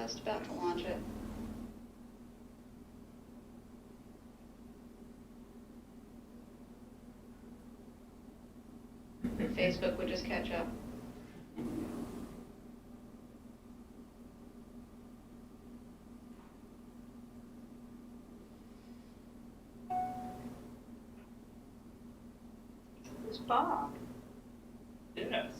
just about to launch it. Facebook would just catch up. It's Bob. Yes.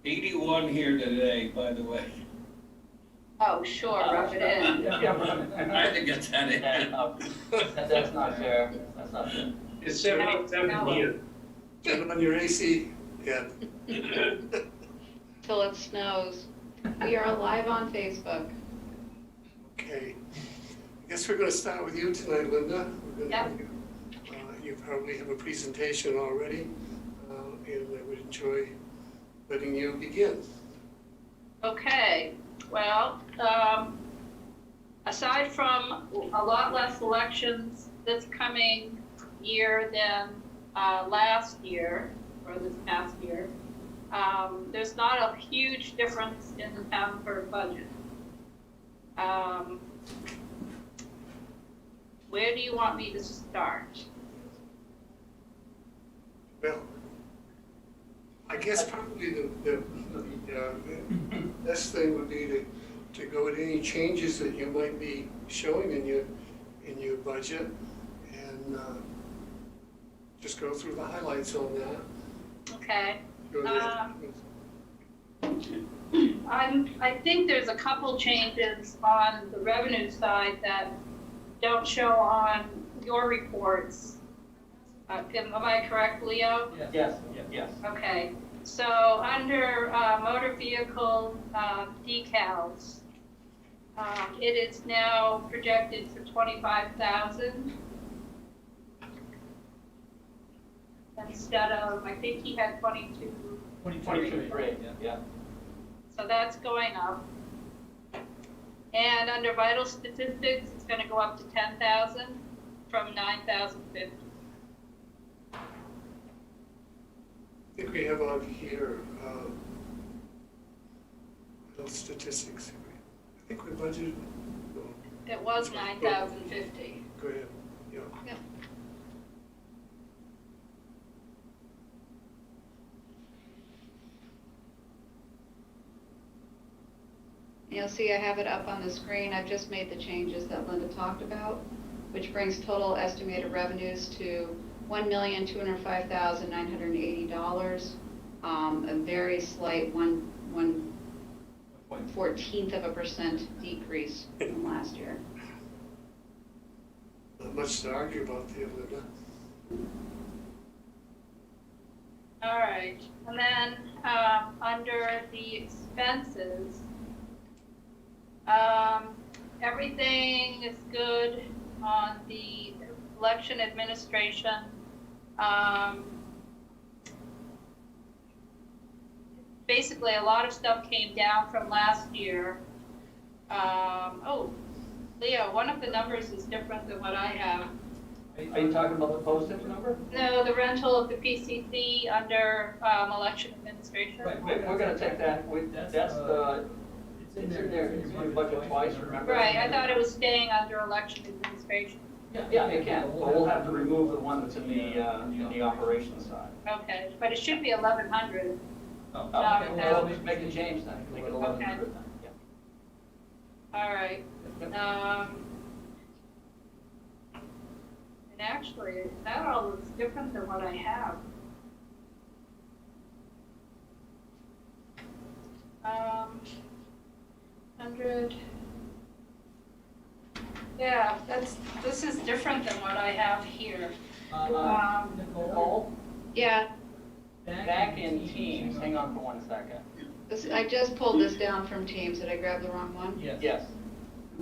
81 here today, by the way. Oh, sure, rub it in. I had to get that in. That's not fair, that's not fair. It's 77 No. here. Turn on your AC, yeah. Till it snows. We are live on Facebook. Okay. I guess we're gonna start with you tonight, Linda. We're Yep. gonna, you probably have a presentation already, and I would enjoy letting you begin. Okay, well, aside from a lot less elections this coming year than last year, or this past year, there's not a huge difference in the town clerk budget. Where do you want me to start? Well, I guess probably the best thing would be to go with any changes that you might be showing in your budget, and just go through the highlights on that. Okay. Go there. I think there's a couple changes on the revenue side that don't show on your reports. Am I correct, Leo? Yes, yes. Okay, so under motor vehicle decals, it is now projected for 25,000 instead of, I think he had 22. 22.3, yeah. So that's going up. And under vital statistics, it's gonna go up to 10,000 from 9,050. I think we have on here, those statistics. I think we budgeted, It was 9,050. go ahead, yeah. Yep. You'll see I have it up on the screen. I've just made the changes that Linda talked about, which brings total estimated revenues to $1,205,980. A very slight 1/14% decrease from last year. Not much to argue about there, Linda. All right, and then under the expenses, everything is good on the election administration. Basically, a lot of stuff came down from last year. Oh, Leo, one of the numbers is different than what I have. Are you talking about the postage number? No, the rental of the PCC under election administration. Right, we're gonna take that, that's the, it's in there, it's in budget twice, remember? Right, I thought it was staying under election administration. Yeah, it can, but we'll have to remove the one that's in the operations side. Okay, but it should be 1,100. Okay, well, we'll make the change then, make it 1,100 then, yeah. All right. And actually, that all looks different than what I have. 100. Yeah, this is different than what I have here. Nicole, Yeah, back in Teams, hang on for 1 second. I just pulled this down from Teams. Did I grab the wrong one? Yes.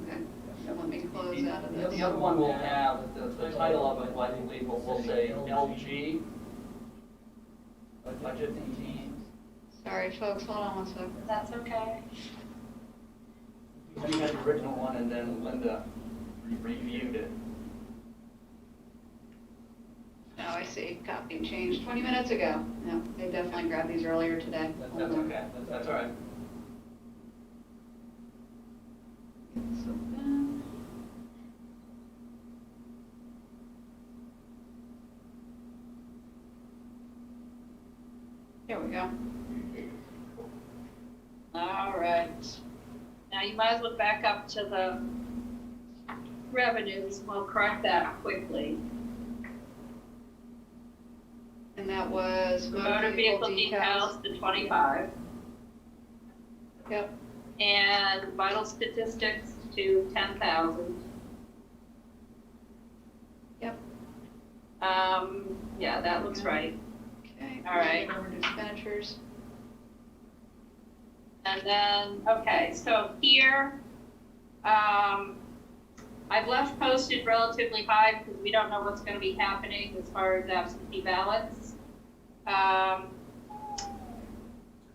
Okay. So let me close out of this. The other one will have, the title of it, I believe, will say LG. Budget teams. Sorry, folks, hold on one second. That's okay. You had the original one and then Linda reviewed it. Oh, I see, copy and change 20 minutes ago. No, they definitely grabbed these earlier today. That's okay, that's all right. Get this open. Here we go. All right. Now you might as well back up to the revenues. We'll correct that quickly. And that was Motor vehicle decals to 25. Yep, And vital statistics to 10,000. yep. Yeah, that looks right. Okay. All right. Over to expenditures. And then, okay, so here, I've left postage relatively high because we don't know what's gonna be happening as far as absentee ballots.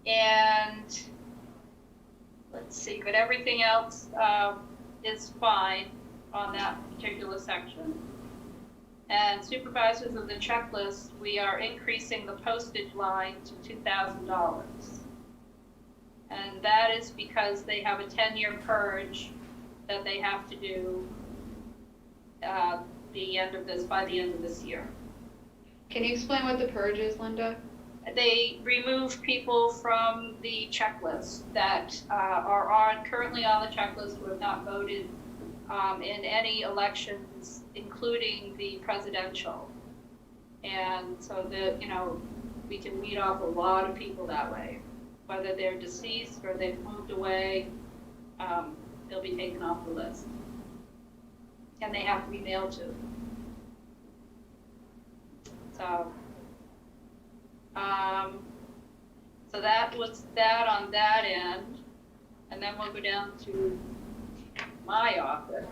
And let's see, but everything else, is fine on that particular section. And supervisors of the checklist, we are increasing the postage line to $2,000. And that is because they have a 10-year purge that they have to do by the end of this year. Can you explain what the purge is, Linda? They remove people from the checklist that are currently on the checklist who have not voted in any elections, including the presidential. And so we can weed off a lot of people that way. Whether they're deceased or they've moved away, they'll be taken off the list. And they have to be mailed to. So that was that on that end. And then we'll go down to my office.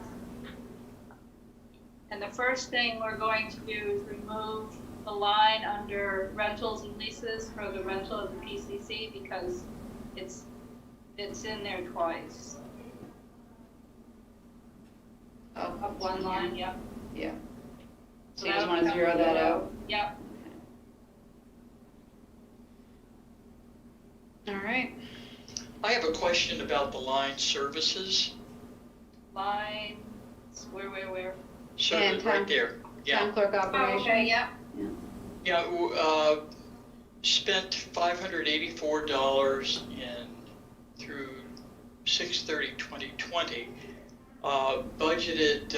And the first thing we're going to do is remove the line under rentals and leases for the rental of the PCC because it's in there twice. Oh, Up one line, yep. Yeah. So So you just that'll want to zero that out? Yep. All right. I have a question about the line services. Lines, where? And Right there. Yeah. Town clerk Oh, operation. okay, yep. Yeah, spent $584 through 6/30/2020. Budgeted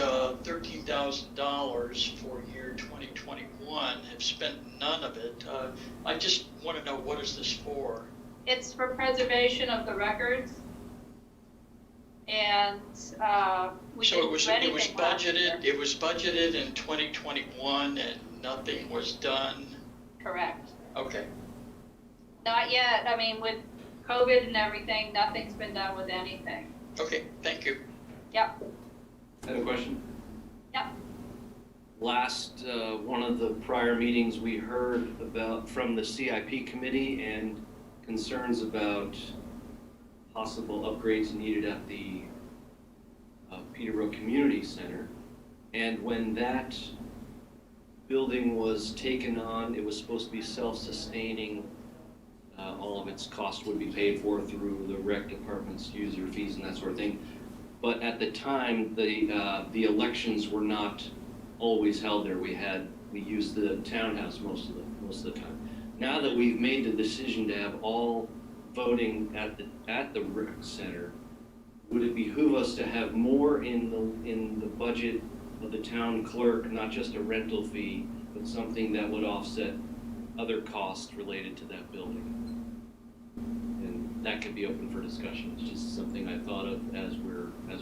$13,000 for year 2021. Have spent none of it. I just want to know, what is this for? It's for preservation of the records. And we So didn't it was do anything last year. budgeted. It was budgeted in 2021, and nothing was done. Correct. Okay. Not yet. I mean, with COVID and everything, nothing's been done with anything. Okay. Thank you. Yep. I have a question. Yep. Last, one of the prior meetings, we heard from the CIP committee and concerns about possible upgrades needed at the Peterborough Community Center. And when that building was taken on, it was supposed to be self-sustaining. All of its costs would be paid for through the rec department's user fees and that sort of thing. But at the time, the elections were not always held there. We used the townhouse most of the time. Now that we've made the decision to have all voting at the rec center, would it behoove us to have more in the budget of the town clerk, not just a rental fee, but something that would offset other costs related to that building? And that could be open for discussion. It's just something I thought of as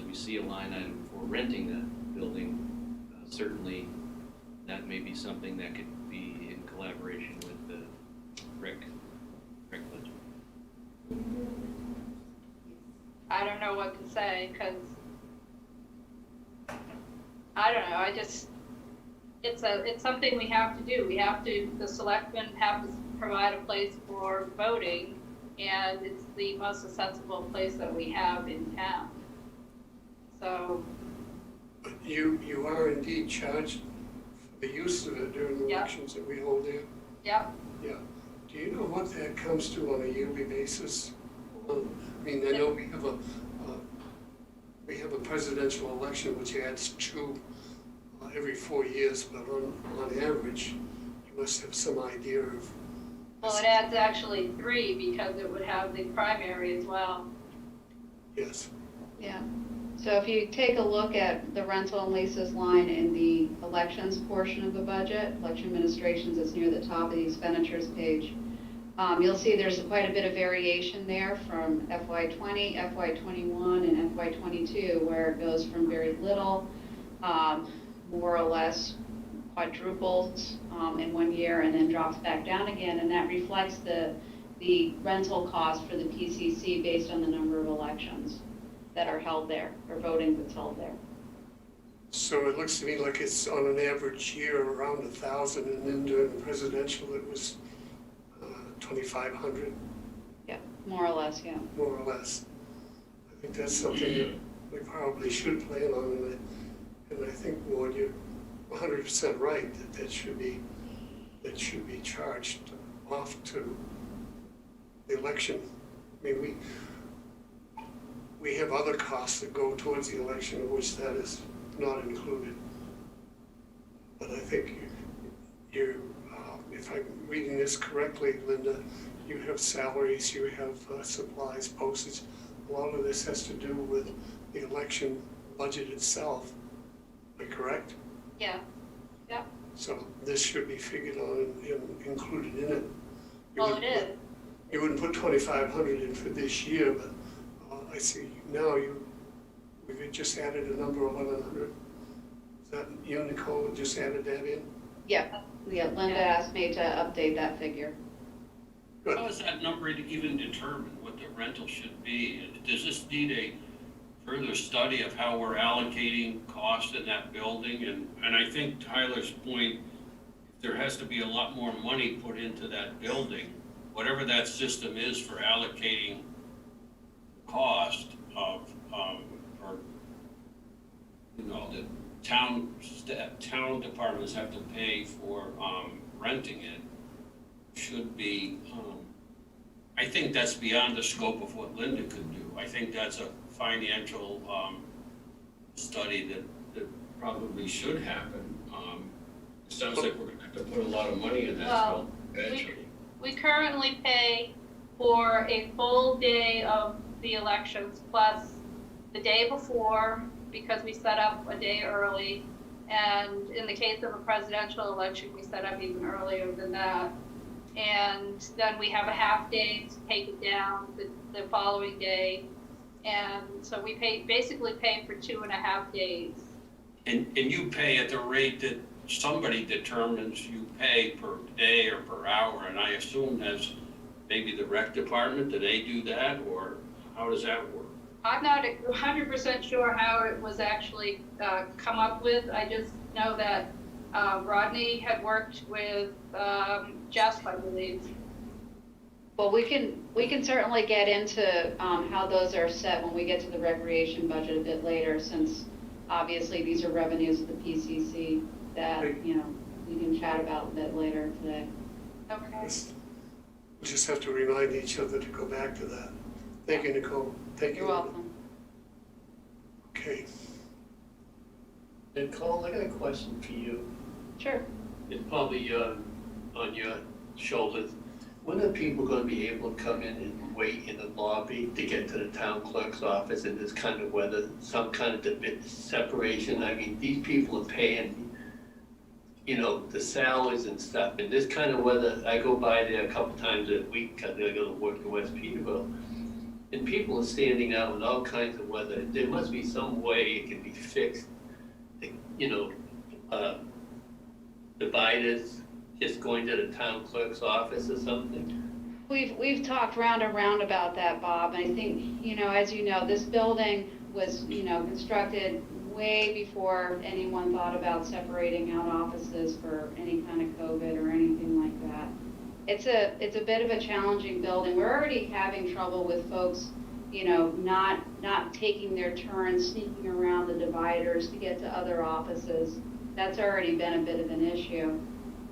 we see a line item for renting that building. Certainly, that may be something that could be in collaboration with the rec budget. I don't know what to say because I don't know, it's something we have to do. The selectmen have to provide a place for voting, and it's the most accessible place that we have in town. So, But you are indeed charged for the use of it during the Yeah. elections that we hold there? yep, Yeah. Do you know what that comes to on a yearly basis? I mean, I know we have a presidential election which adds two every 4 years, but on average, you must have some idea of. well, it adds actually 3 because it would have the primary as well. Yes. Yeah, so if you take a look at the rental and leases line in the elections portion of the budget, election administrations, it's near the top of the expenditures page. You'll see there's quite a bit of variation there from FY20, FY21, and FY22, where it goes from very little, more or less quadruples in 1 year, and then drops back down again, and that reflects the rental cost for the PCC based on the number of elections that are held there, or voting that's held there. So it looks to me like it's on an average year around 1,000, and then during the presidential, it was 2,500, Yeah, more or less, yeah. more or less. I think that's something that we probably should plan on, and I think, Ward, you're 100% right, that should be charged off to the election. I mean, we have other costs that go towards the election, of which that is not included. But I think if I'm reading this correctly, Linda, you have salaries, you have supplies, postage. A lot of this has to do with the election budget itself. Am I correct? Yeah, yep, So this should be figured on and included in it. well, it is. You wouldn't put 2,500 in for this year, but I see now we've just added a number of 1,100. Is that you, Nicole, just added that in? Yeah, Linda asked me to update that figure. Good. How is that number even determined, what the rental should be? Does this need a further study of how we're allocating cost in that building? And I think Tyler's point, there has to be a lot more money put into that building, whatever that system is for allocating cost of, or, you know, the town departments have to pay for renting it, should be, I think that's beyond the scope of what Linda could do. I think that's a financial study that probably should happen. It sounds like we're gonna have to put a lot of money in that Well, eventually. We currently pay for a full day of the elections plus the day before, because we set up a day early. And in the case of a presidential election, we set up even earlier than that. And then we have a half day to take it down the following day. And so we basically pay for 2.5 days. And you pay at the rate that somebody determines you pay per day or per hour, and I assume that's maybe the rec department, do they do that, or how does that work? I'm not 100% sure how it was actually come up with. I just know that Rodney had worked with Jeff, I believe. Well, we can certainly get into how those are set when we get to the recreation budget a bit later, since obviously these are revenues of the PCC that, you know, we can chat about a bit later today. Okay. We just have to remind each other to go back to that. Thank you, Nicole. Thank you. You're welcome. Okay. Nicole, I got a question for you. Sure. It's probably on your shoulders. When are people gonna be able to come in and wait in the lobby to get to the town clerk's office in this kind of weather, some kind of separation? I mean, these people are paying, you know, the salaries and stuff. In this kind of weather, I go by there a couple times a week because I go to work in West Peterborough. And people are standing out in all kinds of weather. There must be some way it can be fixed. You know, dividers just going to the town clerk's office or something. We've talked round and round about that, Bob, and I think, you know, as you know, this building was, you know, constructed way before anyone thought about separating out offices for any kind of COVID or anything like that. It's a bit of a challenging building. We're already having trouble with folks, you know, not taking their turn, sneaking around the dividers to get to other offices. That's already been a bit of an issue.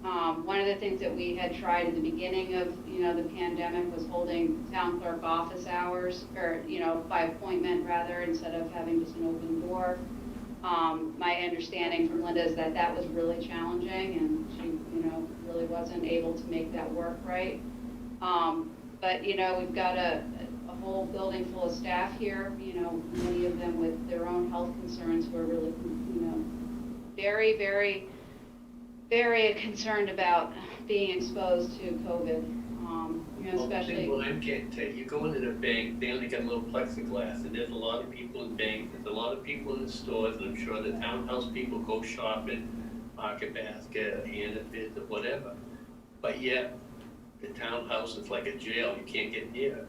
One of the things that we had tried at the beginning of, you know, the pandemic was holding town clerk office hours, or, you know, by appointment rather, instead of having just an open door. My understanding from Linda is that that was really challenging, and she, you know, really wasn't able to make that work right. But, you know, we've got a whole building full of staff here, you know, many of them with their own health concerns who are really, you know, very, very, very concerned about being exposed to COVID, you know, especially. Well, I'm getting to, you go into the bank, they only got a little plexiglass, and there's a lot of people in banks, there's a lot of people in the stores, and I'm sure the townhouse people go shopping, Market Basket, Hannaford, or whatever. But yet, the townhouse is like a jail, you can't get near it,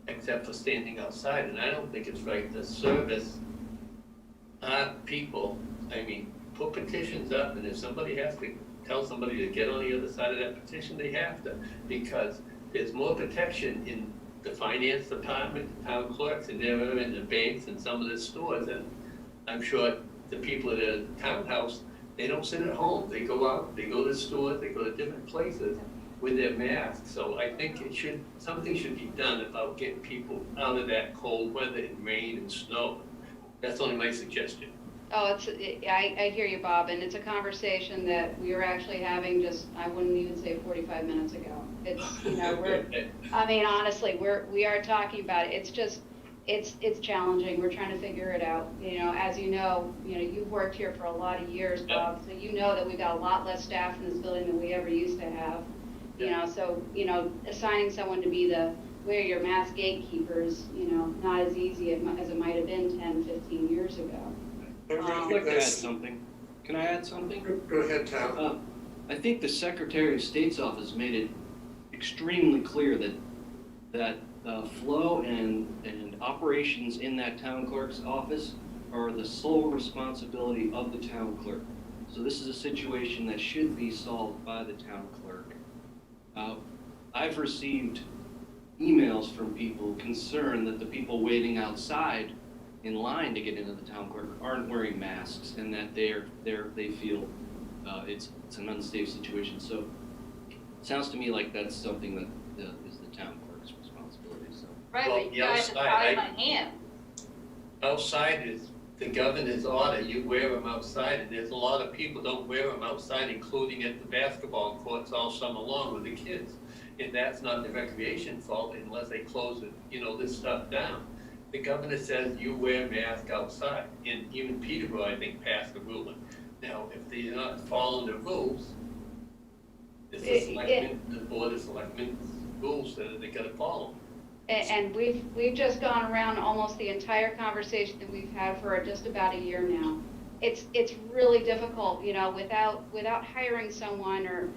except for standing outside, and I don't think it's right to service our people. I mean, put petitions up, and if somebody has to tell somebody to get on the other side of that petition, they have to, because there's more protection in the finance department, the town clerks, and they're in the banks and some of the stores, and I'm sure the people at the townhouse, they don't sit at home, they go out, they go to stores, they go to different places with their masks. So I think something should be done about getting people out of that cold weather and rain and snow. That's only my suggestion. Oh, I hear you, Bob, and it's a conversation that we were actually having just, I wouldn't even say 45 minutes ago. It's, you know, I mean, honestly, we are talking about it. It's just, it's challenging. We're trying to figure it out. You know, as you know, you've worked here for a lot of years, Bob, so you know that we've got a lot less staff in this building than we ever used to have. You know, so, you know, assigning someone to be the wear your mask gatekeepers, you know, not as easy as it might have been 10, 15 years ago. I'd like to add something. Can I add something? Go ahead, Tom. I think the Secretary of State's office made it extremely clear that flow and operations in that town clerk's office are the sole responsibility of the town clerk. So this is a situation that should be solved by the town clerk. I've received emails from people concerned that the people waiting outside in line to get into the town clerk aren't wearing masks, and that they feel it's an unsafe situation. So it sounds to me like that's something that is the town clerk's responsibility. So Right, Well, but you guys are tied my hand. Outside is the governor's order, you wear them outside, and there's a lot of people don't wear them outside, including at the basketball courts all summer long with the kids. And that's not the recreation fault unless they close it, this stuff down. The governor says you wear mask outside, and even Peterborough, I think, passed the ruling. Now, if they're not following the rules, it's the board of selectmen's rules that they gotta follow. And we've just gone around almost the entire conversation that we've had for just about a year now. It's really difficult, without hiring someone or,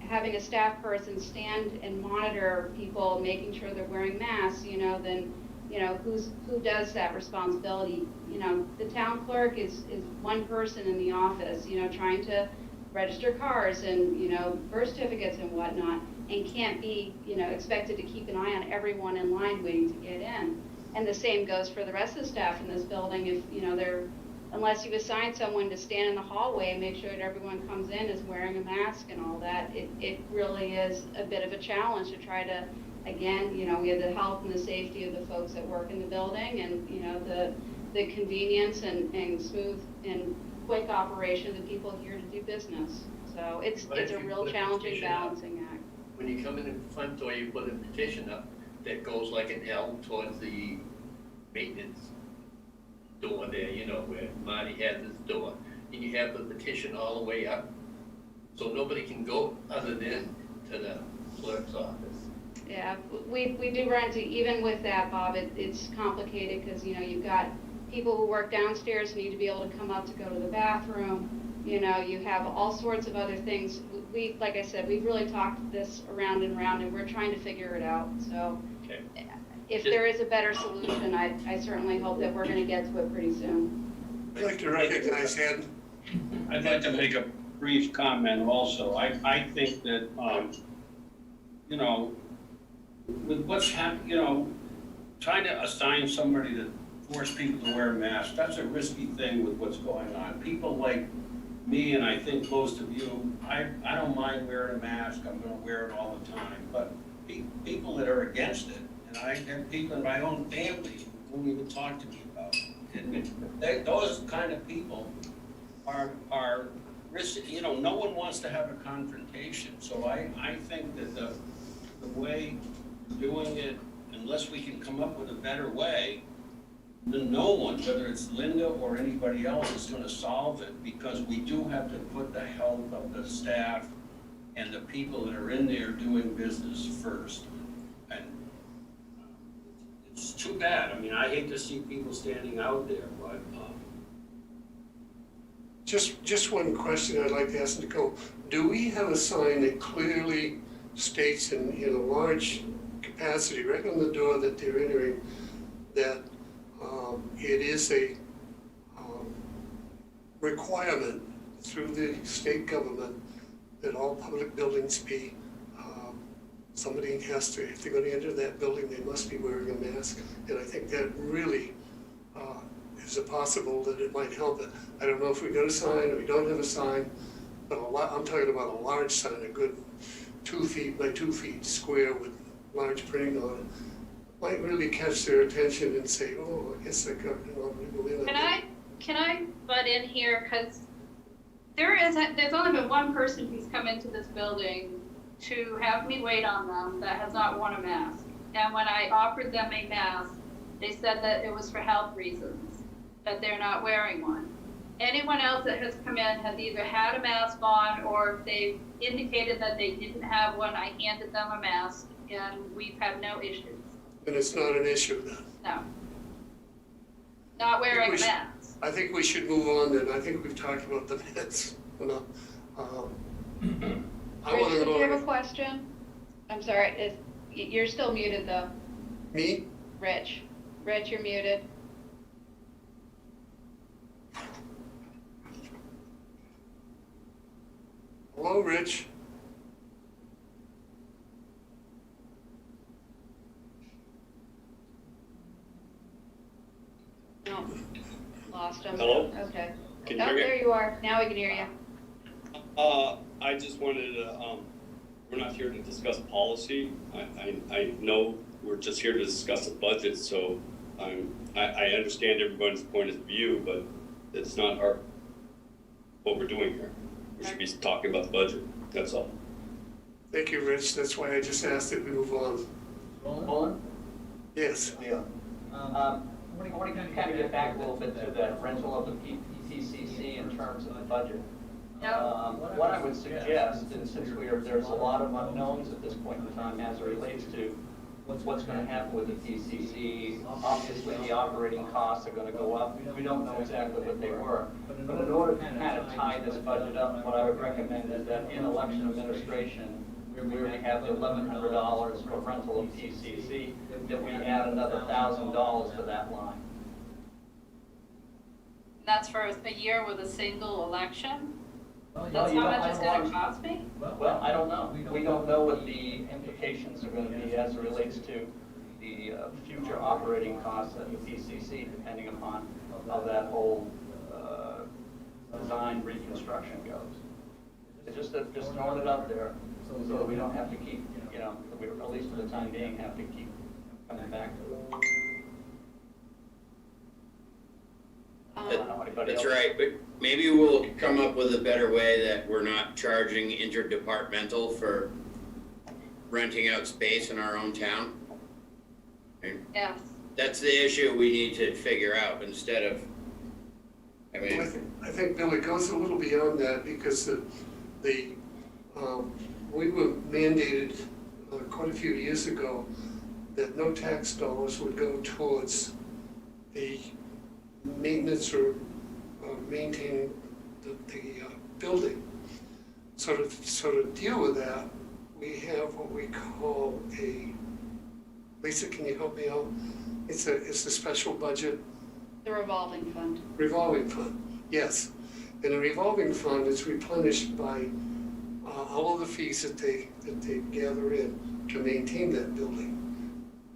having a staff person stand and monitor people, making sure they're wearing masks, then, who does that responsibility? The town clerk is one person in the office, trying to register cars and, birth certificates and whatnot, and can't be, expected to keep an eye on everyone in line waiting to get in. And the same goes for the rest of the staff in this building. If, unless you assign someone to stand in the hallway and make sure that everyone comes in is wearing a mask and all that, it really is a bit of a challenge to try to, again, we have the health and the safety of the folks that work in the building and, the convenience and smooth and quick operation of the people here to do business. So it's a real challenging balancing act. When you come in the front door, you put a petition up that goes like an L towards the maintenance door there, where Marty has his door, and you have the petition all the way up. So nobody can go other than to the clerk's office. Yeah, we do run into, even with that, Bob, it's complicated because, you've got people who work downstairs need to be able to come up to go to the bathroom. You have all sorts of other things. We, like I said, we've really talked this around and around, and we're trying to figure it out. So if there is a better solution, I certainly hope that we're going to get to it pretty soon. I'd like to recognize Ed. I'd like to make a brief comment also. I think that, you know, with what's happening, trying to assign somebody to force people to wear a mask, that's a risky thing with what's going on. People like me, and I think most of you, I don't mind wearing a mask, I'm gonna wear it all the time, but people that are against it, and I have people in my own family who won't even talk to me about it. Those kind of people are risky, no one wants to have a confrontation, so I think that the way doing it, unless we can come up with a better way, then no one, whether it's Linda or anybody else, is gonna solve it, because we do have to put the health of the staff and the people that are in there doing business first. And it's too bad. I mean, I hate to see people standing out there, but, Just one question I'd like to ask Nicole. Do we have a sign that clearly states in a large capacity, right on the door that they're entering, that it is a requirement through the state government that all public buildings be, somebody has to, if they're gonna enter that building, they must be wearing a mask. And I think that really is it possible that it might help it. I don't know if we got a sign or we don't have a sign, but I'm talking about a large sign, a good 2 feet by 2 feet square with large printing on it. Might really catch their attention and say, oh, I guess I got, I'm gonna go in. Can I butt in here, because there's only been one person who's come into this building to have me wait on them that has not worn a mask. And when I offered them a mask, they said that it was for health reasons, that they're not wearing one. Anyone else that has come in has either had a mask on, or if they indicated that they didn't have one, I handed them a mask, and we've had no issues. And it's not an issue then. No. Not wearing a mask. I think we should move on then. I think we've talked about the minutes enough. I Rich, wanna did you have a know, question? I'm sorry, you're still muted though. me? Rich, you're muted. Hello, Rich? No, lost him. Hello? Okay. Can you Oh, hear me? there you are. Now we can hear you. I just wanted to, we're not here to discuss policy. I know we're just here to discuss the budget, so I understand everybody's point of view, but it's not what we're doing here. We should be talking about the budget, that's all. Thank you, Rich. That's why I just asked that we move on. Roland? Yes. Yeah. I want to kind of get back a little bit to that rental of the PCCC in terms of the budget. What I would suggest, and since there's a lot of unknowns at this point in time as it relates to what's going to happen with the PCC, obviously the operating costs are going to go up. We don't know exactly what they were. But in order to kind of tie this budget up, what I would recommend is that in election administration, we already have the $1,100 for rental of PCC, that we add another $1,000 to that line. That's for a year with a single election? Well, That's you how don't much it's have gonna a- cost me? Well, I don't know. We don't know what the implications are going to be as it relates to the future operating costs at the PCC, depending upon how that whole design reconstruction goes. It's just throwing it out there so that we don't have to keep, we at least for the time being, have to keep coming back to it. I don't know anybody That's else. right, but maybe we'll come up with a better way that we're not charging interdepartmental for renting out space in our own town. And Yes. that's the issue we need to figure out instead of, I Well, mean, I think, Bill, it goes a little beyond that because we were mandated quite a few years ago that no tax dollars would go towards the maintenance or maintaining the building. So to deal with that, we have what we call Lisa, can you help me out? It's a special budget The revolving fund. Revolving fund, yes. And the revolving fund is replenished by all of the fees that they gather in to maintain that building.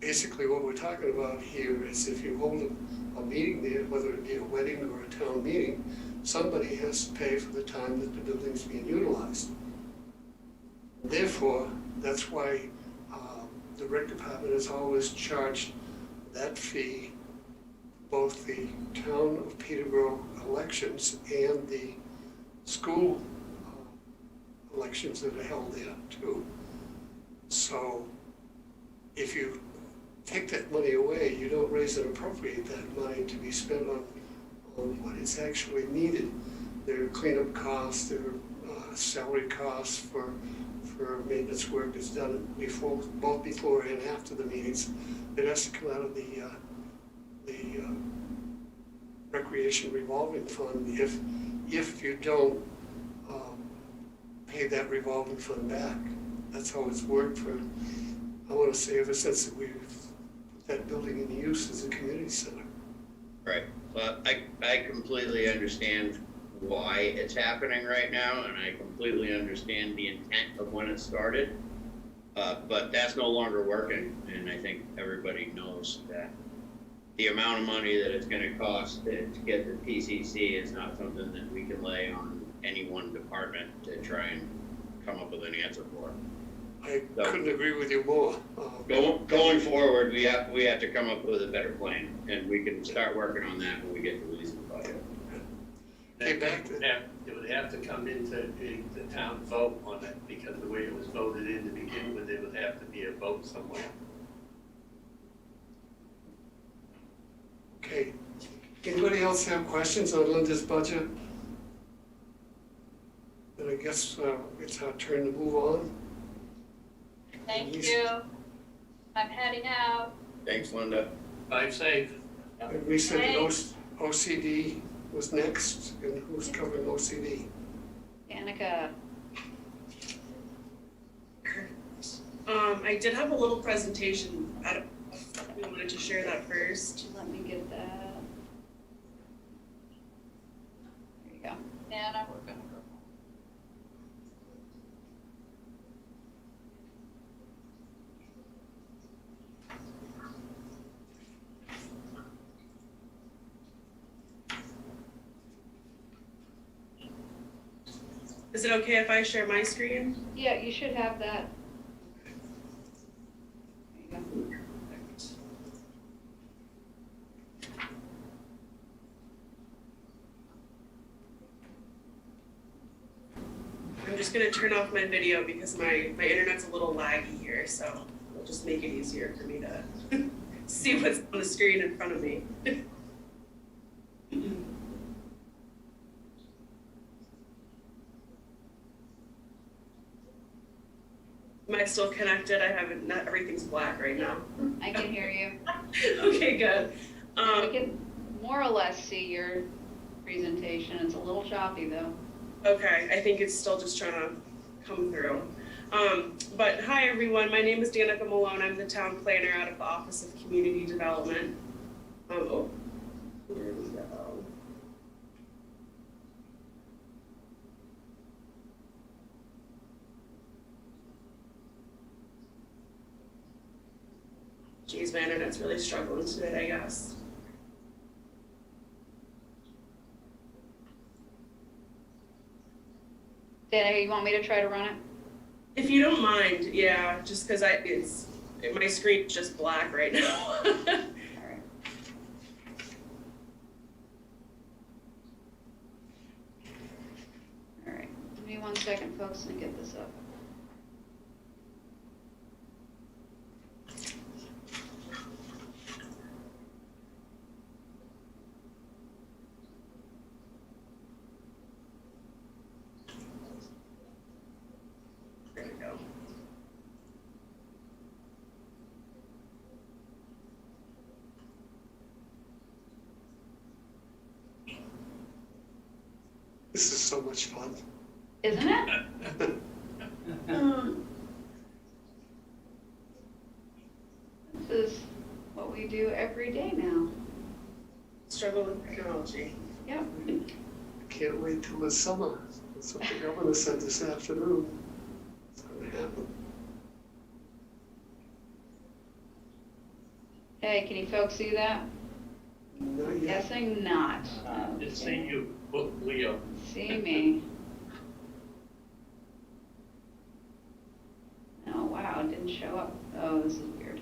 Basically, what we're talking about here is if you hold a meeting there, whether it be a wedding or a town meeting, somebody has to pay for the time that the building's being utilized. Therefore, that's why the rec department has always charged that fee, both the town of Peterborough elections and the school elections that are held there too. So if you take that money away, you don't raise and appropriate that money to be spent on what is actually needed. There are cleanup costs, there are salary costs for maintenance work that's done before, both before and after the meetings. It has to come out of the recreation revolving fund if you don't pay that revolving fund back. That's how it's worked for, I want to say, ever since that we've put that building in use as a community center. Right, well, I completely understand why it's happening right now, and I completely understand the intent of when it started. But that's no longer working, and I think everybody knows that the amount of money that it's gonna cost to get the PCC is not something that we can lay on any one department to try and come up with an answer for. I couldn't agree with you more. Going forward, we have to come up with a better plan, and we can start working on that when we get to release the budget. Hey, back to- It would have to come into the town vote on it, because the way it was voted in to begin with, there would have to be a vote somewhere. Okay, anybody else have questions on Linda's budget? Then I guess it's our turn to move on. Thank you. I'm heading out. Thanks, Linda. Drive safe. And we said that OCD was next, and who's covering OCD? Danica. I did have a little presentation. I don't know if we wanted to share that first. Let me get that. There you go. Anna, we're gonna go. Is it okay if I share my screen? Yeah, you should have that. There you go. I'm just gonna turn off my video because my internet's a little laggy here, so it'll just make it easier for me to see what's on the screen in front of me. Am I still connected? I haven't, not everything's black right now. I can hear you. Okay, good. I can more or less see your presentation. It's a little choppy though. Okay, I think it's still just trying to come through. But hi everyone, my name is Danica Malone. I'm the town planner out of the Office of Community Development. Oh, here we go. Geez, my internet's really struggling today, I guess. Dana, you want me to try to run it? If you don't mind, yeah, just because my screen's just black right now. All right. All right, give me 1 second, folks, and get this up. There we go. This is so much fun. Isn't it? This is what we do every day now. struggle with technology. Yep. Can't wait till the summer. That's what the governor said this afternoon. It's gonna happen. Hey, can you folks see that? Not yet. Guessing not. Just see you, put Leo. See me. Oh, wow, it didn't show up. Oh, this is weird.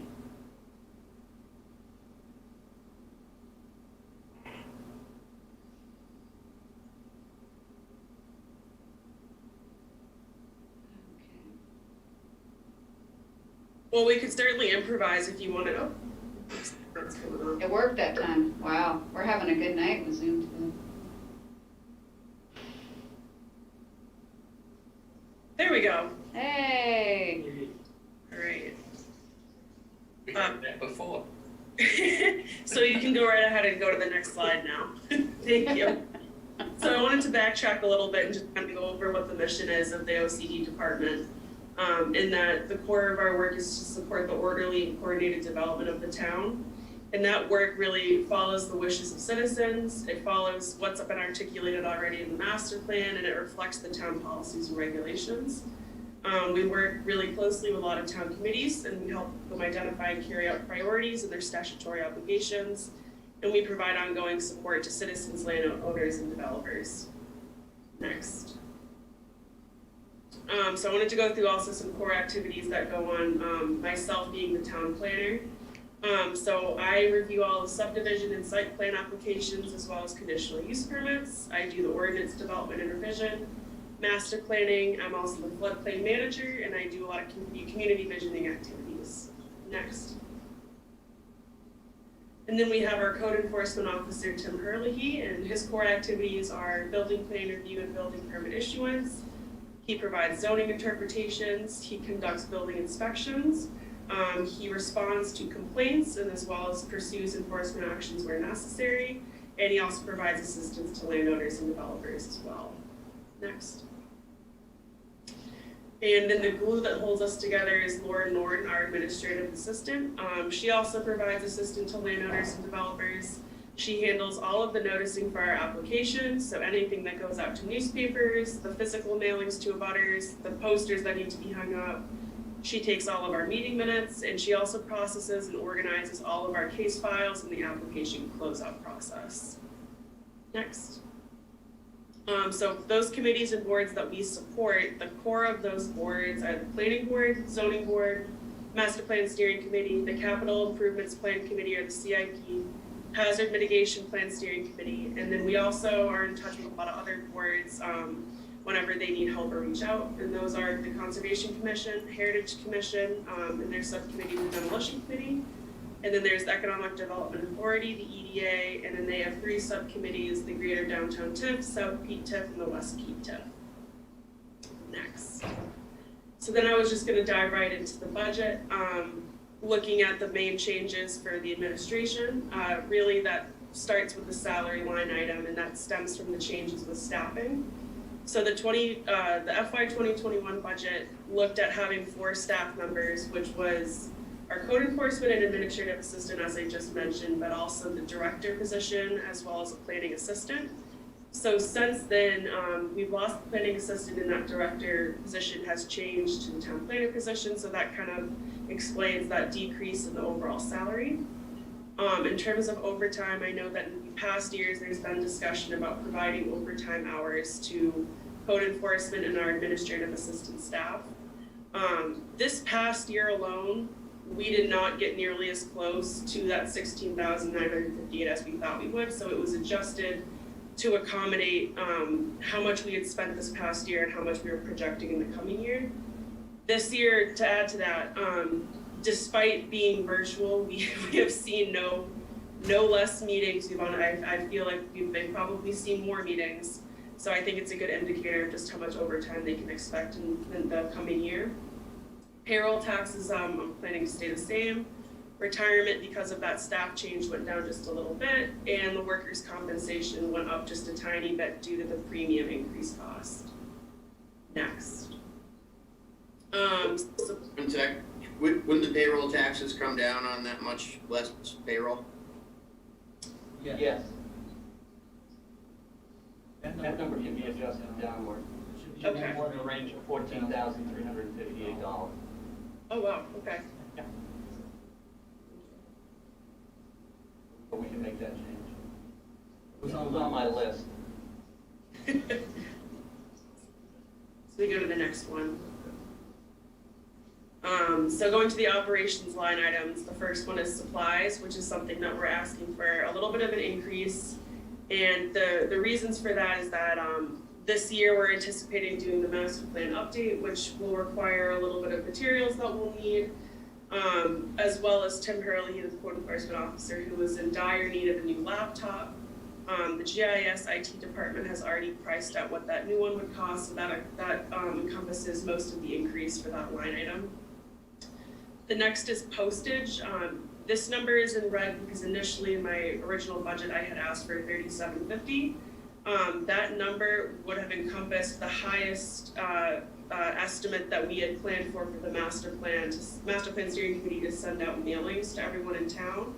Well, we could certainly improvise if you want to. Oh, that's coming on. It worked that time. Wow, we're having a good night with Zoom today. There we go. Hey. All right. We had that before. So you can go right ahead and go to the next slide now. Thank you. So I wanted to backtrack a little bit and just kind of go over what the mission is of the OCD department. In that the core of our work is to support the orderly and coordinated development of the town. And that work really follows the wishes of citizens. It follows what's been articulated already in the master plan, and it reflects the town policies and regulations. We work really closely with a lot of town committees, and we help them identify and carry out priorities and their statutory obligations. And we provide ongoing support to citizens, landowners, and developers. Next. So I wanted to go through also some core activities that go on, myself being the town planner. So I review all the subdivision and site plan applications as well as conditional use permits. I do the ordinance development and revision, master planning. I'm also the floodplain manager, and I do a lot of community visioning activities. Next. And then we have our code enforcement officer, Tim Herlihy, and his core activities are building plan review and building permit issuance. He provides zoning interpretations. He conducts building inspections. He responds to complaints and as well as pursues enforcement actions where necessary. And he also provides assistance to landowners and developers as well. Next. And then the glue that holds us together is Laura Norton, our administrative assistant. She also provides assistance to landowners and developers. She handles all of the noticing for our applications, so anything that goes out to newspapers, the physical mailings to abutters, the posters that need to be hung up. She takes all of our meeting minutes, and she also processes and organizes all of our case files in the application closeout process. Next. So those committees and boards that we support, the core of those boards are the planning board, zoning board, master plan steering committee, the capital improvements plan committee or the CIP, hazard mitigation plan steering committee, and then we also are in touch with a lot of other boards whenever they need help or reach out, and those are the Conservation Commission, Heritage Commission, and their subcommittee, the Demolition Committee, and then there's the Economic Development Authority, the EDA, and then they have 3 subcommittees, the Greater Downtown TIF, South Peak TIF, and the West Peak TIF. Next. So then I was just gonna dive right into the budget. Looking at the main changes for the administration, really that starts with the salary line item, and that stems from the changes with staffing. So the FY 2021 budget looked at having 4 staff members, which was our code enforcement and administrative assistant, as I just mentioned, but also the director position as well as a planning assistant. So since then, we've lost the planning assistant, and that director position has changed to the town planner position, so that kind of explains that decrease in the overall salary. In terms of overtime, I know that in past years there's been discussion about providing overtime hours to code enforcement and our administrative assistant staff. This past year alone, we did not get nearly as close to that 16,958 as we thought we would, so it was adjusted to accommodate how much we had spent this past year and how much we were projecting in the coming year. This year, to add to that, despite being virtual, we have seen no less meetings. I feel like they've probably seen more meetings. So I think it's a good indicator of just how much overtime they can expect in the coming year. Payroll taxes, I'm planning to stay the same. Retirement, because of that staff change, went down just a little bit, and the workers' compensation went up just a tiny bit due to the premium increase cost. Next. Wouldn't the payroll taxes come down on that much less payroll? Yes. That number can be adjusted downward. Should be more in the range of $14,358. Oh, wow, okay. But we can make that change. It was on my list. So we go to the next one. So going to the operations line items, the first one is supplies, which is something that we're asking for a little bit of an increase. And the reasons for that is that this year we're anticipating doing the master plan update, which will require a little bit of materials that we'll need, as well as Tim Hurley, the code enforcement officer, who was in dire need of a new laptop. The GIS IT department has already priced out what that new one would cost, so that encompasses most of the increase for that line item. The next is postage. This number is in red because initially in my original budget I had asked for $37.50. That number would have encompassed the highest estimate that we had planned for the master plan steering committee to send out mailings to everyone in town.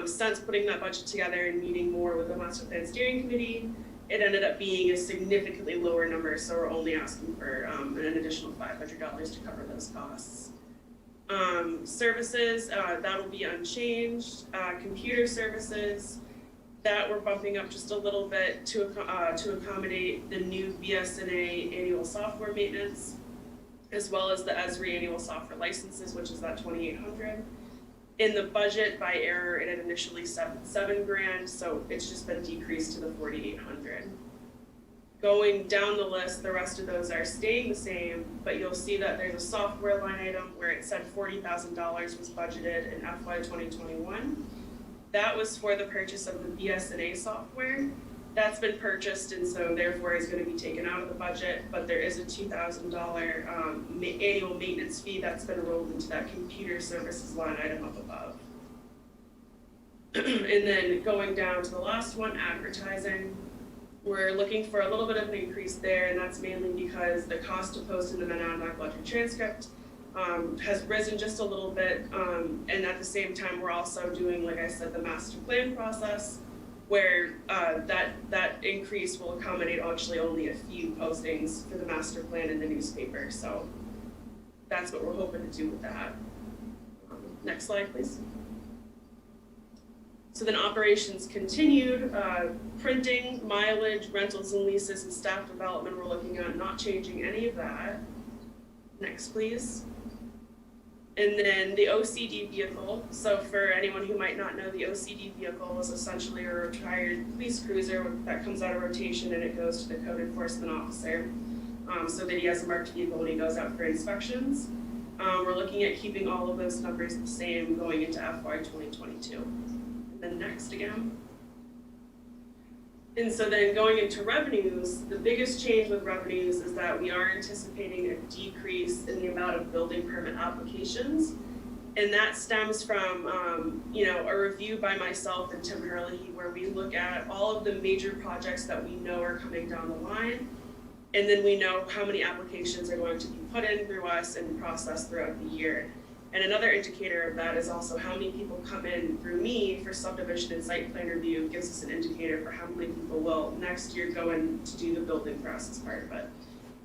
Since putting that budget together and meeting more with the master plan steering committee, it ended up being a significantly lower number, so we're only asking for an additional $500 to cover those costs. Services, that'll be unchanged. Computer services, that we're bumping up just a little bit to accommodate the new BSNA annual software maintenance, as well as the ESRI annual software licenses, which is that $2,800. In the budget, by error, it had initially set $7,000, so it's just been decreased to the $4,800. Going down the list, the rest of those are staying the same, but you'll see that there's a software line item where it said $40,000 was budgeted in FY 2021. That was for the purchase of the BSNA software. That's been purchased, and so therefore is going to be taken out of the budget, but there is a $2,000 annual maintenance fee that's been rolled into that computer services line item up above. And then going down to the last one, advertising. We're looking for a little bit of an increase there, and that's mainly because the cost to post in the Monadnock Ledger transcript has risen just a little bit, and at the same time, we're also doing, like I said, the master plan process, where that increase will accommodate actually only a few postings for the master plan in the newspaper. So that's what we're hoping to do with that. Next slide, please. So then operations continued, printing, mileage, rentals and leases, and staff development, we're looking at not changing any of that. Next, please. And then the OCD vehicle. So for anyone who might not know, the OCD vehicle is essentially a retired police cruiser that comes out of rotation and it goes to the code enforcement officer, so that he has a marked vehicle when he goes out for inspections. We're looking at keeping all of those numbers the same going into FY 2022. And then next again. And so then going into revenues, the biggest change with revenues is that we are anticipating a decrease in the amount of building permit applications. And that stems from, a review by myself and Tim Hurley, where we look at all of the major projects that we know are coming down the line. And then we know how many applications are going to be put in through us and processed throughout the year. And another indicator of that is also how many people come in through me for subdivision and site plan review. Gives us an indicator for how many people will next year go in to do the building process part of it.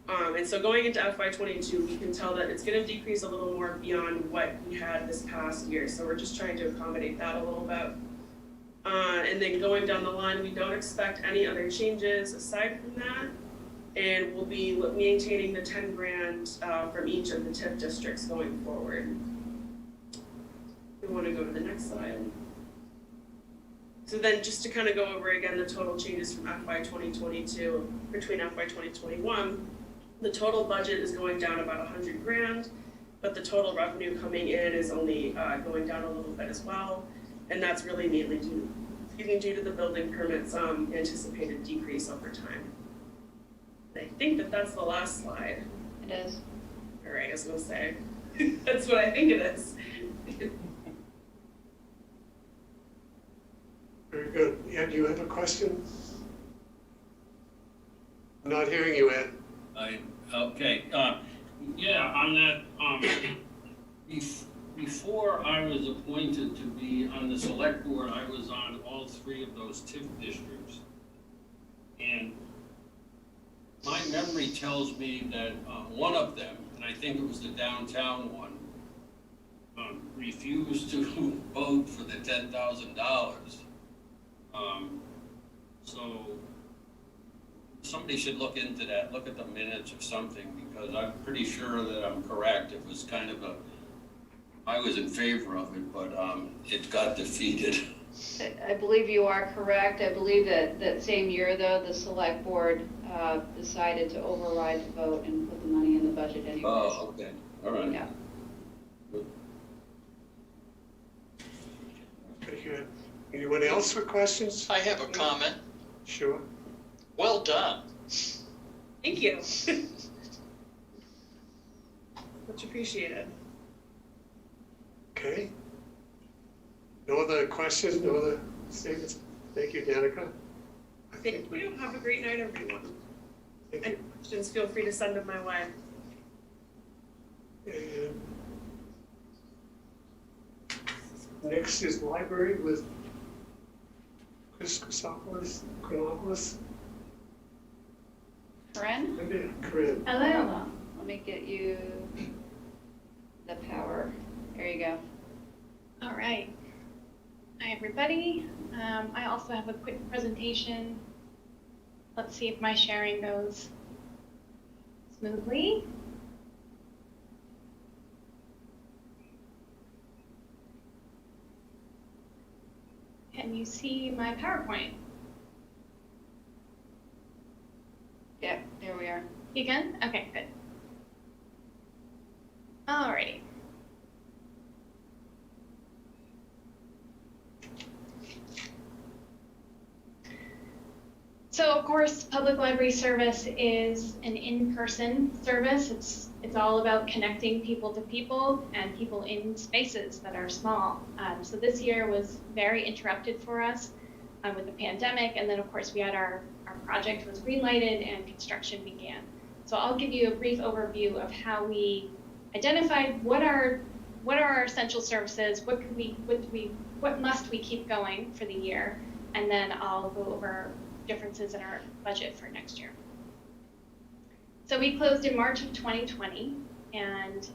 And so going into FY22, we can tell that it's going to decrease a little more beyond what we had this past year. So we're just trying to accommodate that a little bit. And then going down the line, we don't expect any other changes aside from that. And we'll be maintaining the $10,000 from each of the TIF districts going forward. We want to go to the next slide. So then just to kind of go over again the total changes from FY 2022 between FY 2021, the total budget is going down about $100,000, but the total revenue coming in is only going down a little bit as well. And that's really mainly due to the building permits anticipated decrease over time. And I think that's the last slide. It is. All right, I was gonna say, that's what I think it is. Very good. Ed, you have a question? I'm not hearing you, Ed. Okay, yeah, on that, before I was appointed to be on the select board, I was on all three of those TIF districts. And my memory tells me that one of them, and I think it was the downtown one, refused to vote for the $10,000. So somebody should look into that, look at the minutes or something, because I'm pretty sure that I'm correct. It was kind of I was in favor of it, but it got defeated. I believe you are correct. I believe that same year, though, the select board decided to override the vote and put the money in the budget anyways. Oh, okay, all right. Yeah. Very good. Anyone else with questions? I have a comment. Sure. Well done. Thank you. Much appreciated. Okay. No other questions, no other statements? Thank you, Danica. I think Thank you. Have a great night, everyone. Thank Any you. questions, feel free to send them my way. And next is library with Chris Chronopoulos. Corinne? Maybe Corinne. Hello. Let me get you the power. There you go. All right. Hi, everybody. I also have a quick presentation. Let's see if my sharing goes smoothly. Can you see my PowerPoint? Yep, there we are. You can? Okay, good. Alrighty. So of course, public library service is an in-person service. It's all about connecting people to people and people in spaces that are small. So this year was very interrupted for us with the pandemic, and then of course we had our project was green-lighted and construction began. So I'll give you a brief overview of how we identified what are our essential services, what must we keep going for the year, and then I'll go over differences in our budget for next year. So we closed in March of 2020, and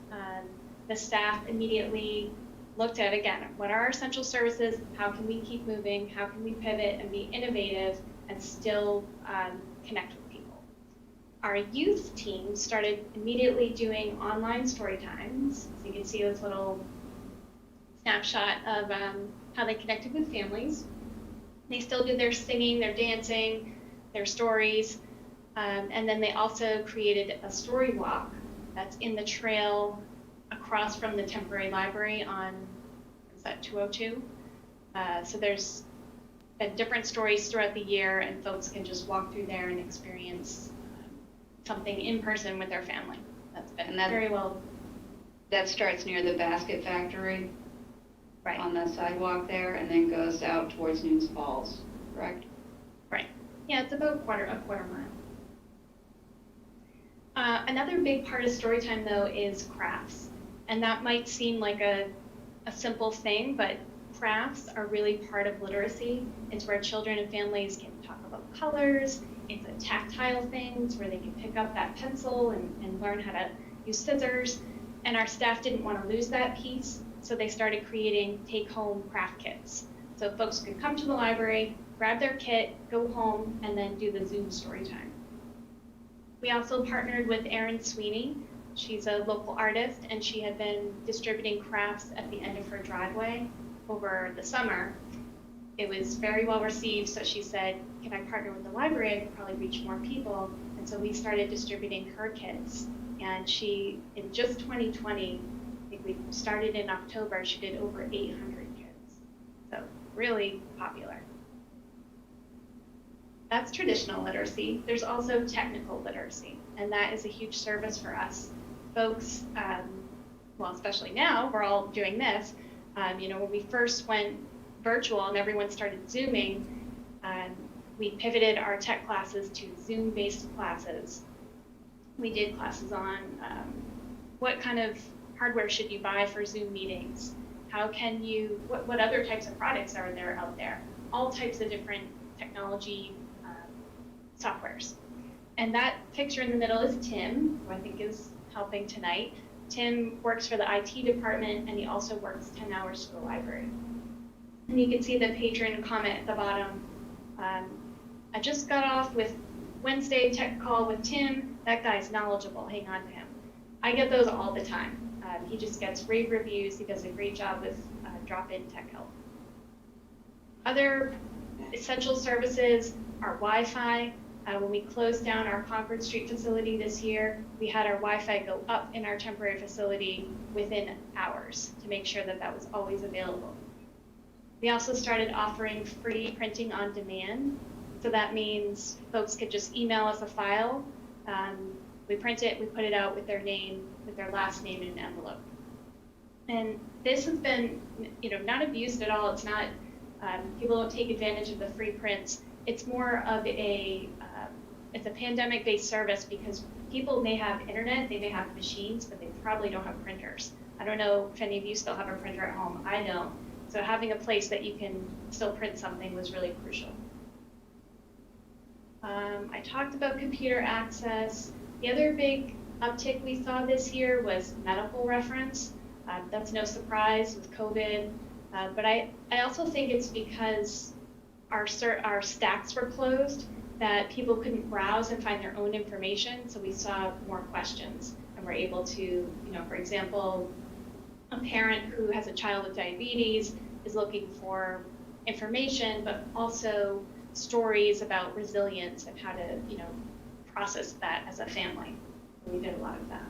the staff immediately looked at, again, what are our essential services, how can we keep moving, how can we pivot and be innovative and still connect with people. Our youth team started immediately doing online story times. So you can see this little snapshot of how they connected with families. They still did their singing, their dancing, their stories, and then they also created a story walk that's in the trail across from the temporary library on, is that 202? So there's different stories throughout the year, and folks can just walk through there and experience something in person with their family. That's been very well. That starts near the Basket Factory. Right. On the sidewalk there, and then goes out towards Nunes Falls, correct? Right. Yeah, it's about a quarter mile. Another big part of Storytime, though, is crafts. And that might seem like a simple thing, but crafts are really part of literacy. It's where children and families can talk about colors. It's a tactile things where they can pick up that pencil and learn how to use scissors. And our staff didn't want to lose that piece, so they started creating take-home craft kits. So folks could come to the library, grab their kit, go home, and then do the Zoom story time. We also partnered with Erin Sweeney. She's a local artist, and she had been distributing crafts at the end of her driveway over the summer. It was very well received, so she said, can I partner with the library? I could probably reach more people. And so we started distributing her kits. And she, in just 2020, I think we started in October, she did over 800 kits. So really popular. That's traditional literacy. There's also technical literacy, and that is a huge service for us. Folks, well, especially now, we're all doing this. When we first went virtual and everyone started Zooming, we pivoted our tech classes to Zoom-based classes. We did classes on what kind of hardware should you buy for Zoom meetings? How can you, what other types of products are there out there? All types of different technology softwares. And that picture in the middle is Tim, who I think is helping tonight. Tim works for the IT department, and he also works 10 hours for the library. And you can see the patron comment at the bottom. I just got off with Wednesday tech call with Tim. That guy's knowledgeable, hang on to him. I get those all the time. He just gets rave reviews. He does a great job with drop-in tech help. Other essential services are Wi-Fi. When we closed down our Concord Street facility this year, we had our Wi-Fi go up in our temporary facility within hours to make sure that that was always available. We also started offering free printing on demand. So that means folks could just email us a file. We print it, we put it out with their name, with their last name in an envelope. And this has been, not abused at all. It's not, people don't take advantage of the free prints. It's more of it's a pandemic-based service because people may have internet, they may have machines, but they probably don't have printers. I don't know if any of you still have a printer at home. I don't. So having a place that you can still print something was really crucial. I talked about computer access. The other big uptick we saw this year was medical reference. That's no surprise with COVID, but I also think it's because our stacks were closed that people couldn't browse and find their own information, so we saw more questions, and we're able to, for example, a parent who has a child with diabetes is looking for information, but also stories about resilience and how to, process that as a family. So we did a lot of that.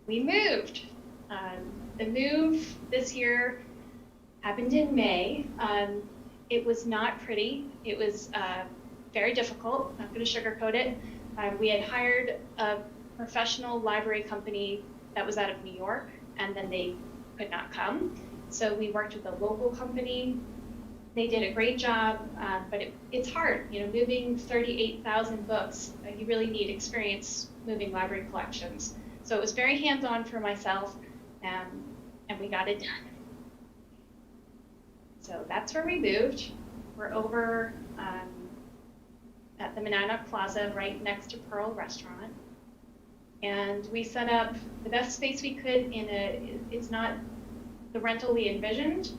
We moved. The move this year happened in May. It was not pretty. It was very difficult. I'm not going to sugarcoat it. We had hired a professional library company that was out of New York, and then they could not come. So we worked with a local company. They did a great job, but it's hard. Moving 38,000 books, you really need experience moving library collections. So it was very hands-on for myself, and we got it done. So that's where we moved. We're over at the Monadnock Plaza, right next to Pearl Restaurant. And we set up the best space we could it's not the rental we envisioned,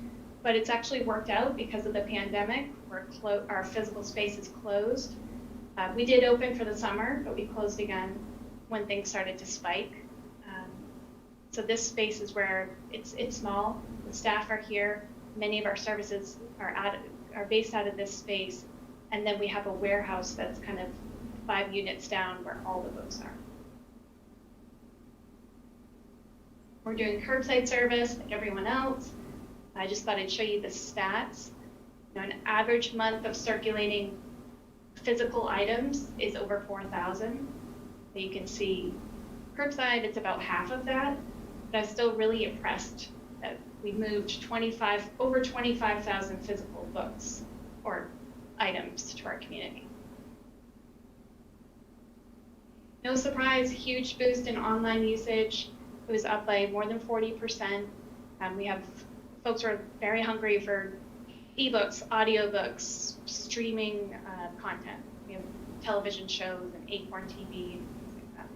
but it's actually worked out because of the pandemic. Our physical space is closed. We did open for the summer, but we closed again when things started to spike. So this space is where it's small. The staff are here. Many of our services are based out of this space, and then we have a warehouse that's kind of 5 units down where all the books are. We're doing curbside service like everyone else. I just thought I'd show you the stats. An average month of circulating physical items is over 4,000. So you can see curbside, it's about half of that, but I was still really impressed that we moved over 25,000 physical books or items to our community. No surprise, huge boost in online usage. It was up by more than 40%. We have folks who are very hungry for ebooks, audiobooks, streaming content. We have television shows and Acorn TV and things like that.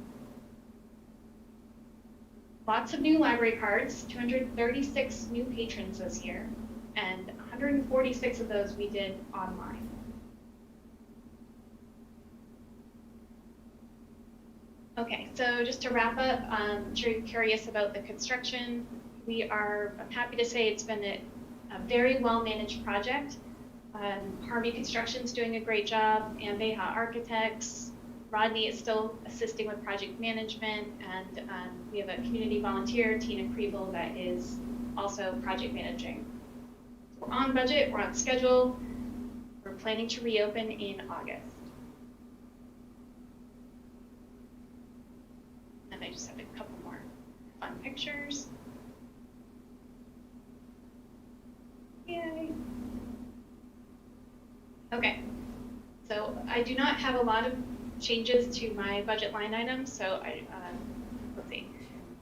Lots of new library cards, 236 new patrons this year, and 146 of those we did online. Okay, so just to wrap up, I'm sure you're curious about the construction. I'm happy to say it's been a very well-managed project. Harvey Construction's doing a great job, and Beha Architects. Rodney is still assisting with project management, and we have a community volunteer, Tina Kriebel, that is also project managing. So we're on budget, we're on schedule. We're planning to reopen in August. And I just have a couple more fun pictures. Yay. Okay, so I do not have a lot of changes to my budget line items, so let's see.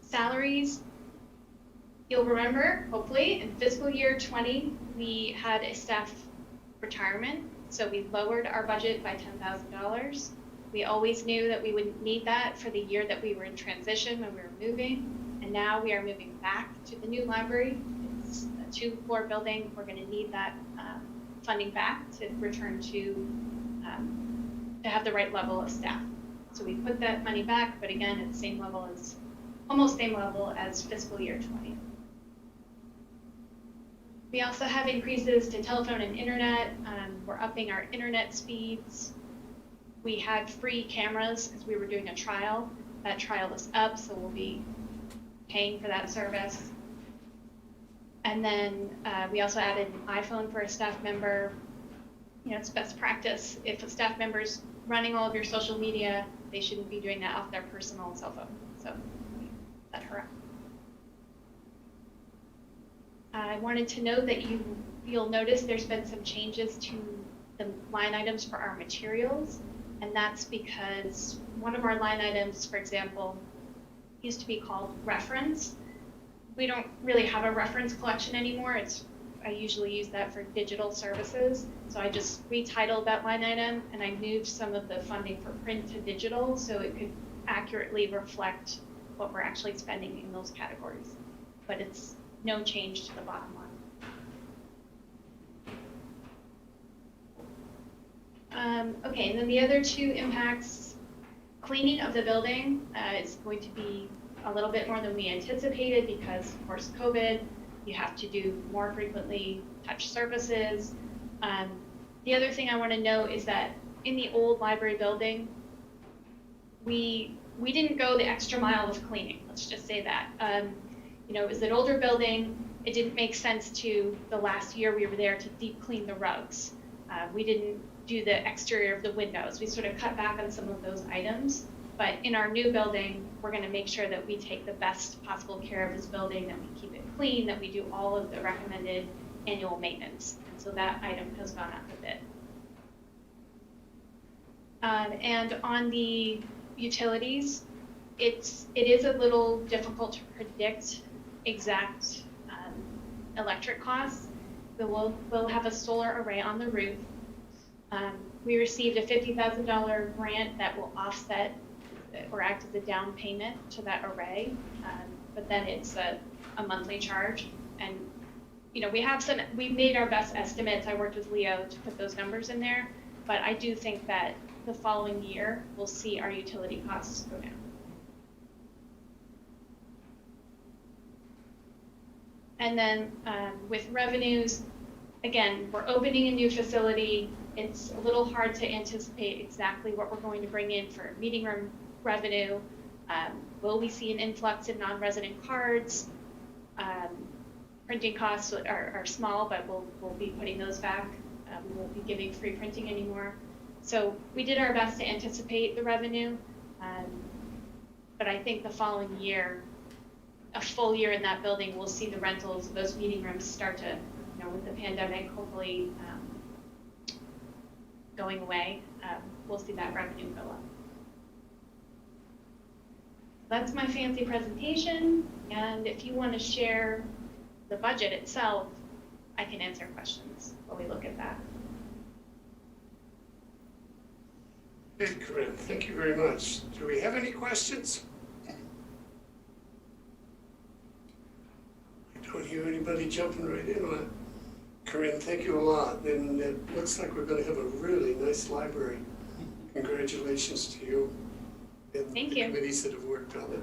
Salaries, you'll remember, hopefully, in fiscal year 20, we had a staff retirement, So we lowered our budget by $10,000. We always knew that we wouldn't need that for the year that we were in transition when we were moving. And now we are moving back to the new library. It's a 2-floor building. We're going to need that funding back to return to have the right level of staff. So we put that money back, but again, at the same level as, almost same level as fiscal year 20. We also have increases to telephone and internet. We're upping our internet speeds. We had free cameras because we were doing a trial. That trial is up, so we'll be paying for that service. And then we also added an iPhone for a staff member. You know, it's best practice. If a staff member's running all of your social media, they shouldn't be doing that off their personal cell phone. So set her up. I wanted to note that you'll notice there's been some changes to the line items for our materials, and that's because one of our line items, for example, used to be called reference. We don't really have a reference collection anymore. I usually use that for digital services, so I just retitled that line item and I moved some of the funding for print to digital so it could accurately reflect what we're actually spending in those categories. But it's no change to the bottom line. Okay, and then the other two impacts, cleaning of the building is going to be a little bit more than we anticipated because, of course, COVID, you have to do more frequently touch surfaces. The other thing I want to note is that in the old library building, we didn't go the extra mile of cleaning, let's just say that. You know, it was an older building. It didn't make sense to, the last year we were there, to deep clean the rugs. We didn't do the exterior of the windows. We sort of cut back on some of those items. But in our new building, we're going to make sure that we take the best possible care of this building, that we keep it clean, that we do all of the recommended annual maintenance. And so that item has gone up a bit. And on the utilities, it is a little difficult to predict exact electric costs. We'll have a solar array on the roof. We received a $50,000 grant that will offset or act as a down payment to that array, but then it's a monthly charge. And you know, we made our best estimates. I worked with Leo to put those numbers in there, but I do think that the following year we'll see our utility costs go down. And then with revenues, again, we're opening a new facility. It's a little hard to anticipate exactly what we're going to bring in for meeting room revenue. Will we see an influx in non-resident cards? Printing costs are small, but we'll be putting those back. We won't be giving free printing anymore. So we did our best to anticipate the revenue, but I think the following year, a full year in that building, we'll see the rentals, those meeting rooms start to, you know, with the pandemic hopefully going away, we'll see that revenue go up. That's my fancy presentation, and if you want to share the budget itself, I can answer questions while we look at that. Hey, Corinne, thank you very much. Do we have any questions? I don't hear anybody jumping right in on it. Corinne, thank you a lot. And it looks like we're going to have a really nice library. Congratulations to you and Thank the you. committees that have worked on it.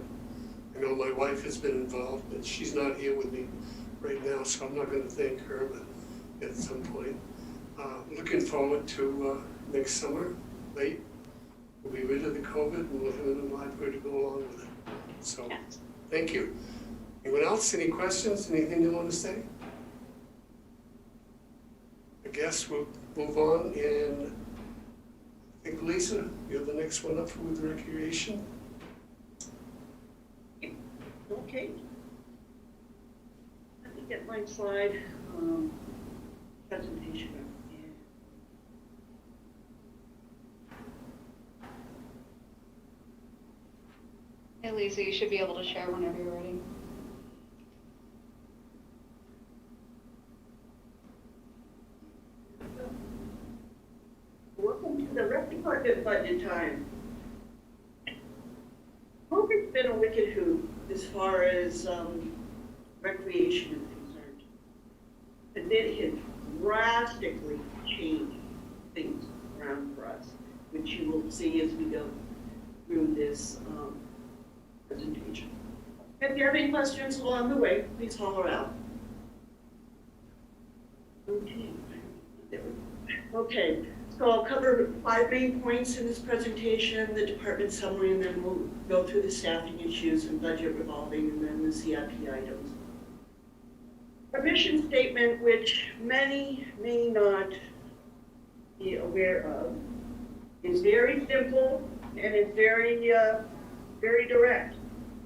I know my wife has been involved, but she's not here with me right now, so I'm not going to thank her, but at some point. Looking forward to next summer, late. We'll be rid of the COVID and we'll have a new library to go along with it. So, thank you. Anyone else? Any questions? Anything you want to say? I guess we'll move on, and I think, Lisa, you're the next one up with recreation. Okay. Let me get my slide presentation. Hey, Lisa, you should be able to share whenever you're ready. a wicked hoop as far as recreation is concerned. And it has drastically changed things around for us, which you will see as we go through this presentation. If you have any questions along the way, please holler out. Okay. Okay, so I'll cover 5 main points in this presentation, the department summary, and then we'll go through the staffing issues and budget revolving, and then the CIP items. Our mission statement, which many may not be aware of, is very simple and is very, very direct.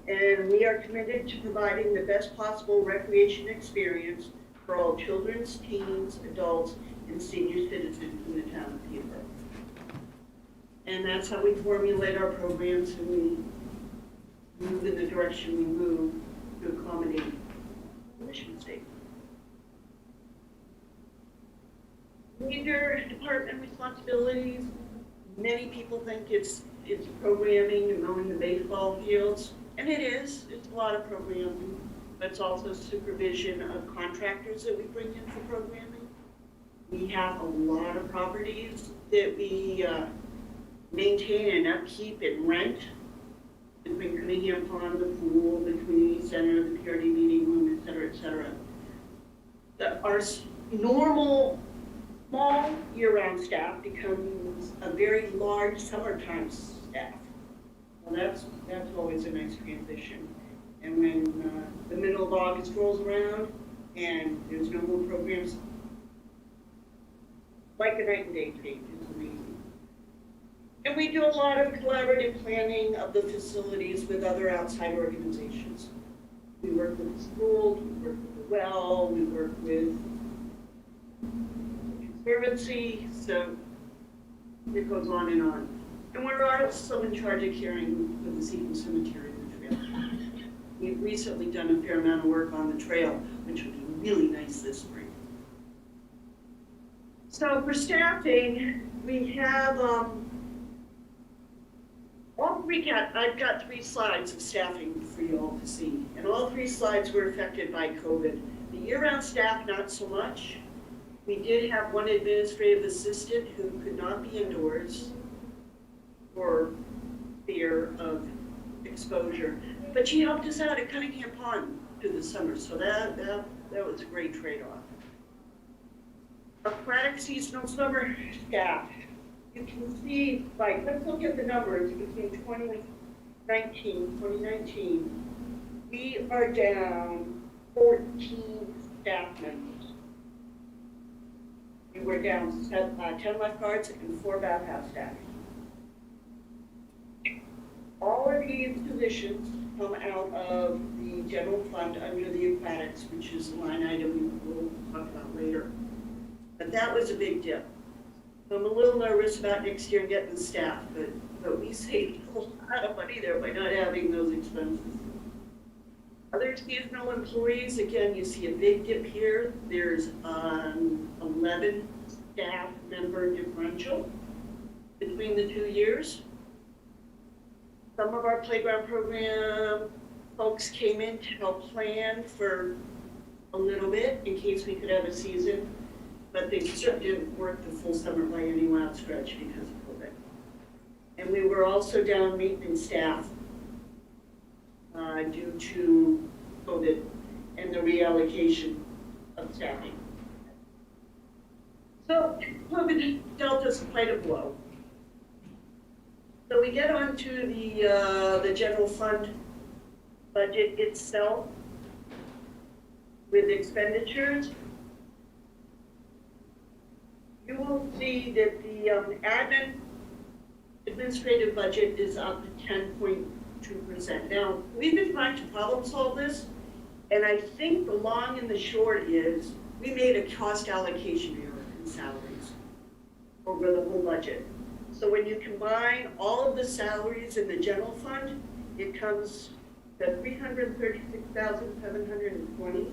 And we are committed to providing the best possible recreation experience for all children, teens, adults, and senior citizens in the town of Peterborough. And that's how we formulate our programs, and we move in the direction we move to accommodate the mission statement. Major department responsibilities. Many people think it's programming and mowing the baseball fields, and it is. It's a lot of programming, but it's also supervision of contractors that we bring in for programming. We have a lot of properties that we maintain and upkeep and rent, between Cunningham Pond, the pool, the community center, the PRD meeting room, et cetera, et cetera. Our normal, small year-round staff becomes a very large summertime staff. Well, that's always a nice transition. And when the middle of August rolls around and there's no more programs, like a night and day change, it's amazing. And we do a lot of collaborative planning of the facilities with other outside organizations. We work with the schools, we work with the well, we work with the Conservancy, so it goes on and on. And we're also in charge of caring for the Seton Cemetery and the trail. We've recently done a fair amount of work on the trail, which will be really nice this spring. So for staffing, we have I've got 3 slides of staffing for you all to see, and all 3 slides were affected by COVID. The year-round staff, not so much. We did have one administrative assistant who could not be indoors for fear of exposure, but she helped us out at Cunningham Pond through the summer, so that was a great trade-off. Aquatic seasonal summer staff. You can see, let's look at the numbers between 2019, we are down 14 staff members. We were down 10 lifeguards and 4 bathhouse staff. All of these positions come out of the general fund under the aquatics, which is a line item we will talk about later. But that was a big dip. So I'm a little nervous about next year getting the staff, but we saved a lot of money there by not having those expenses. Other seasonal employees, again, you see a big dip here. There's 11 staff member differential between the 2 years. Some of our playground program folks came in to help plan for a little bit in case we could have a season, but they certainly didn't work the full summer by any wild stretch because of COVID. And we were also down maintenance staff due to COVID and the reallocation of staffing. So COVID dealt us quite a blow. So we get on to the general fund budget itself with expenditures. You will see that the administrative budget is up 10.2%. Now, we've been trying to problem solve this, and I think the long and the short is we made a cost allocation error in salaries over the whole budget. So when you combine all of the salaries in the general fund, it comes to $336,720.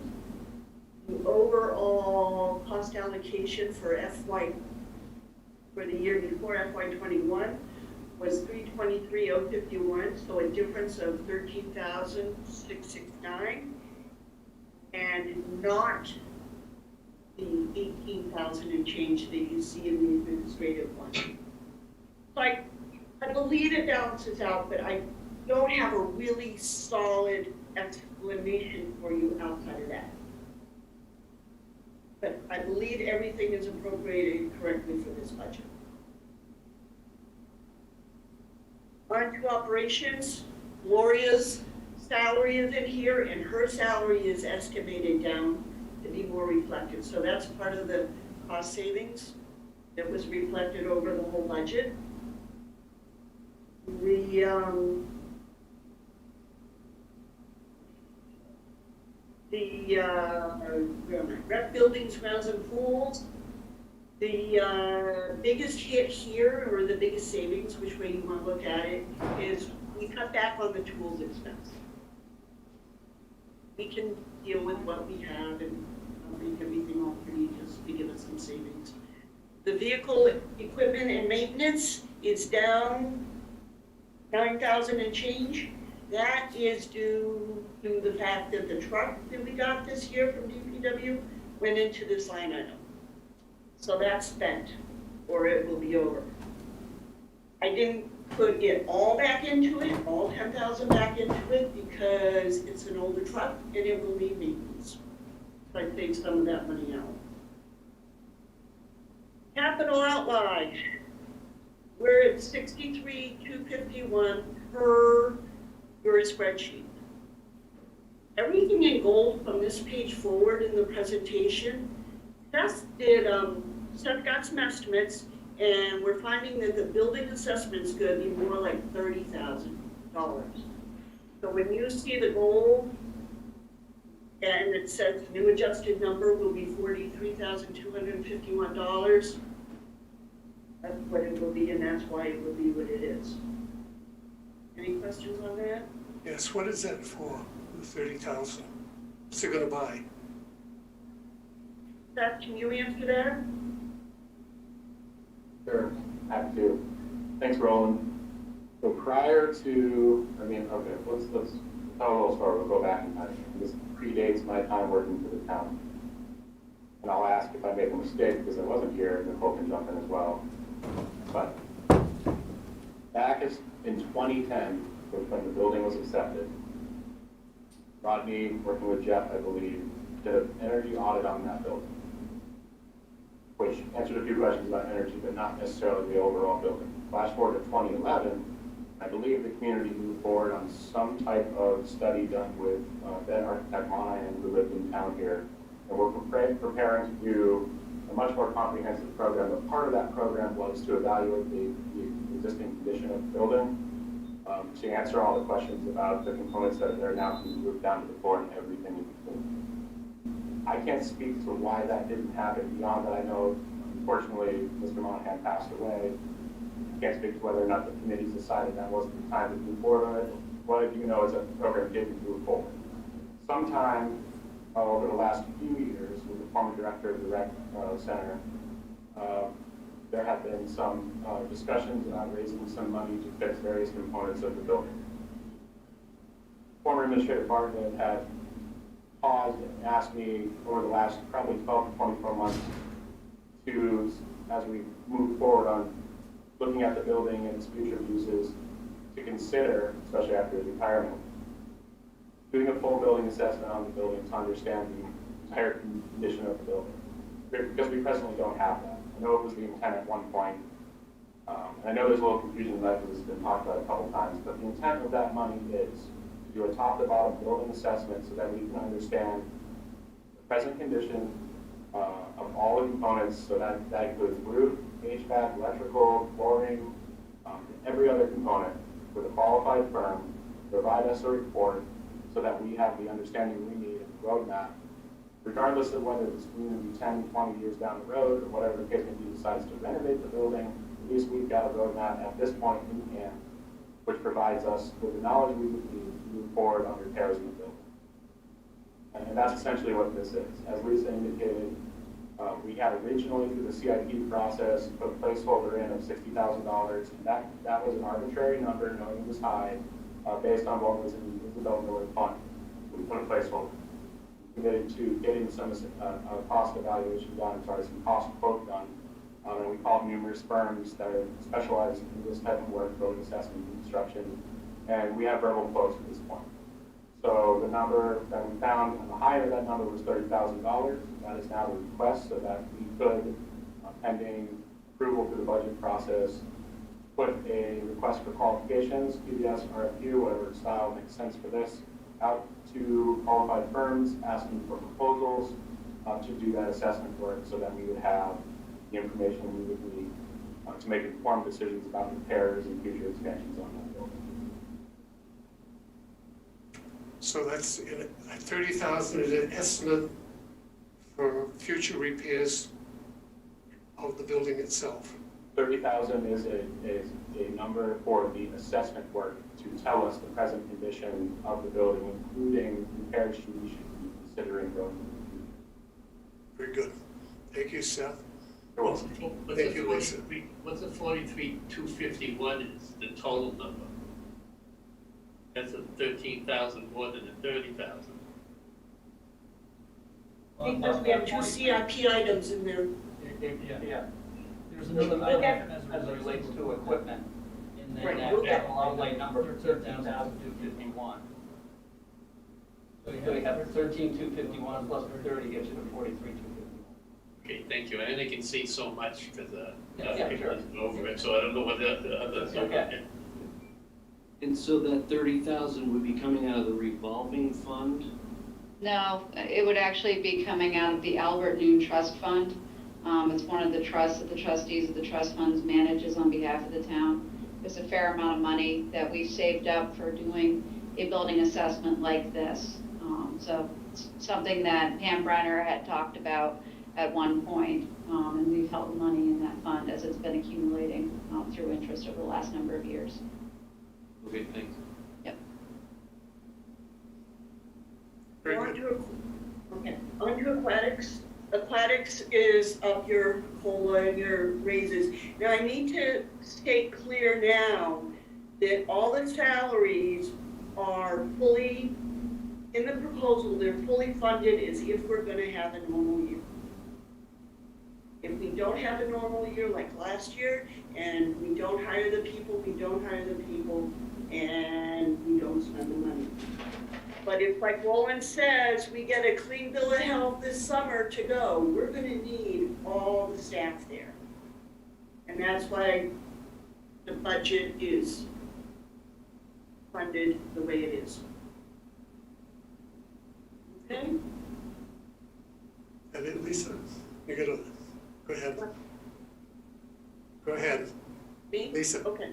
The overall cost allocation for the year before FY21 was 323,051, so a difference of 13,669, and not the 18,000 and change that you see in the administrative one. So I believe it balances out, but I don't have a really solid explanation for you outside of that. But I believe everything is appropriated correctly for this budget. On to operations. Gloria's salary is in here, and her salary is estimated down to be more reflected. So that's part of the cost savings that was reflected over the whole budget. Rec buildings, grounds and pools. The biggest hit here, or the biggest savings, which way you want to look at it, is we cut back on the tools expense. We can deal with what we have and make everything all pretty just to give us some savings. The vehicle equipment and maintenance is down 9,000 and change. That is due to the fact that the truck that we got this year from DPW went into this line item. So that's spent, or it will be over. I didn't put it all back into it, all 10,000 back into it, because it's an older truck and it will need maintenance. So I take some of that money out. Capital outlay. We're at 63,251 per your spreadsheet. Everything in gold from this page forward in the presentation. Seth got some estimates, and we're finding that the building assessment's gonna be more like $30,000. So when you see the gold, and it says the new adjusted number will be $43,251, that's what it will be, and that's why it will be what it is. Any questions on that? Yes, what is that for, the 30,000? What's it gonna buy? Seth, can you answer that? Sure, happy to. Thanks, Roland. So prior to, let's tell a little story. We'll go back in time. This predates my time working for the town. And I'll ask if I made a mistake because I wasn't here, and Nicole can jump in as well. But back in 2010, when the building was accepted, Rodney, working with Jeff, I believe, did an energy audit on that building, which answered a few questions about energy, but not necessarily the overall building. Flash forward to 2011, I believe the community moved forward on some type of study done with then architect Monahan, who lived in town here, and we're preparing to do a much more comprehensive program. But part of that program was to evaluate the existing condition of the building, to answer all the questions about the components that are now moved down to the floor and everything in between. I can't speak to why that didn't happen beyond that. I know, unfortunately, Mr. Monahan passed away. I can't speak to whether or not the committees decided that wasn't the time to move forward on it. What I do know is that the program didn't move forward. Sometime over the last few years, with the former director of the rec center, there have been some discussions about raising some money to fix various components of the building. Former Administrator Bartlett had paused and asked me over the last probably 12 to 24 months to, as we move forward on looking at the building and its future uses, to consider, especially after his retirement, doing a full building assessment on the building to understand the entire condition of the building. Because we presently don't have that. I know it was the intent at one point, and I know there's a little confusion that has been talked about a couple times, but the intent of that money is to do a top-to-bottom building assessment so that we can understand the present condition of all the components, so that includes roof, HVAC, electrical, flooring, every other component, with a qualified firm, provide us a report so that we have the understanding we need and the roadmap, regardless of whether it's going to be 10, 20 years down the road, or whatever the case may be, decides to renovate the building. At least we've got a roadmap at this point in hand, which provides us with the knowledge we need to move forward on repairs in the building. And that's essentially what this is. As Lisa indicated, We had originally through the CIP process put a placeholder in of $60,000, and that was an arbitrary number, knowing it was high, based on what was in the Isabel Miller fund. We put a placeholder. We committed to getting some cost evaluation done, some cost quote done. And we called numerous firms that are specialized in this type of work, building assessment and construction, and we have verbal quotes at this point. So the number that we found, and the higher of that number was $30,000. That is now the request, so that we could, pending approval through the budget process, put a request for qualifications, QBS, RFQ, whatever style makes sense for this, out to qualified firms, asking for proposals to do that assessment work, so that we would have the information we would need to make informed decisions about repairs and future expansions on that building. So that's 30,000 is an estimate for future repairs of the building itself. 30,000 is a number for the assessment work to tell us the present condition of the building, including repairs we should be considering going into the future. Very good. Thank you, Seth. What's Thank you, Lisa. the 43,251 is the total number? That's a 13,000 more than the 30,000. Because we have two CIP items in there. Yeah. There's There's another another, item as it relates to equipment, in Right, there. we'll get- that outlay number for 13,251. So we have 13,251 plus the 30 gets you to 43,251. Okay, thank you. I only can see so much because Yeah, people sure. go over it, so I don't know what the others are. Okay. And so that 30,000 would be coming out of the revolving fund? No, it would actually be coming out of the Albert Noon Trust Fund. It's one of the trusts that the trustees of the trust funds manages on behalf of the town. There's a fair amount of money that we've saved up for doing a building assessment like this. So it's something that Pam Brenner had talked about at one point, and we've held money in that fund as it's been accumulating through interest over the last number of years. Okay, thanks. Yep. Very good. On to aquatics. Aquatics is up your COLA and your raises. Now, I need to state clear now that all the salaries are fully, in the proposal, they're fully funded as if we're gonna have a normal year. If we don't have a normal year like last year, and we don't hire the people, and we don't spend the money. But if, like Roland says, we get a clean bill of health this summer to go, we're gonna need all the staff there. And that's why the budget is funded the way it is. Okay? And then Lisa, you're gonna, go ahead. Go ahead, Me? Lisa. Okay.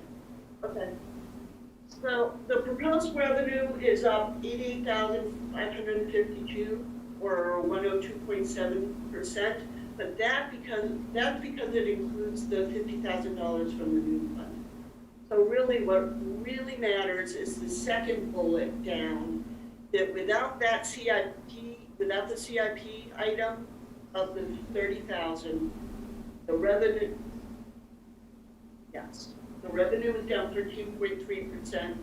So the proposed revenue is up 88,552, or 102.7%, but that's because it includes the $50,000 from the new fund. So really, what really matters is the second bullet down, that without the CIP item of the 30,000, the revenue is down 13.3%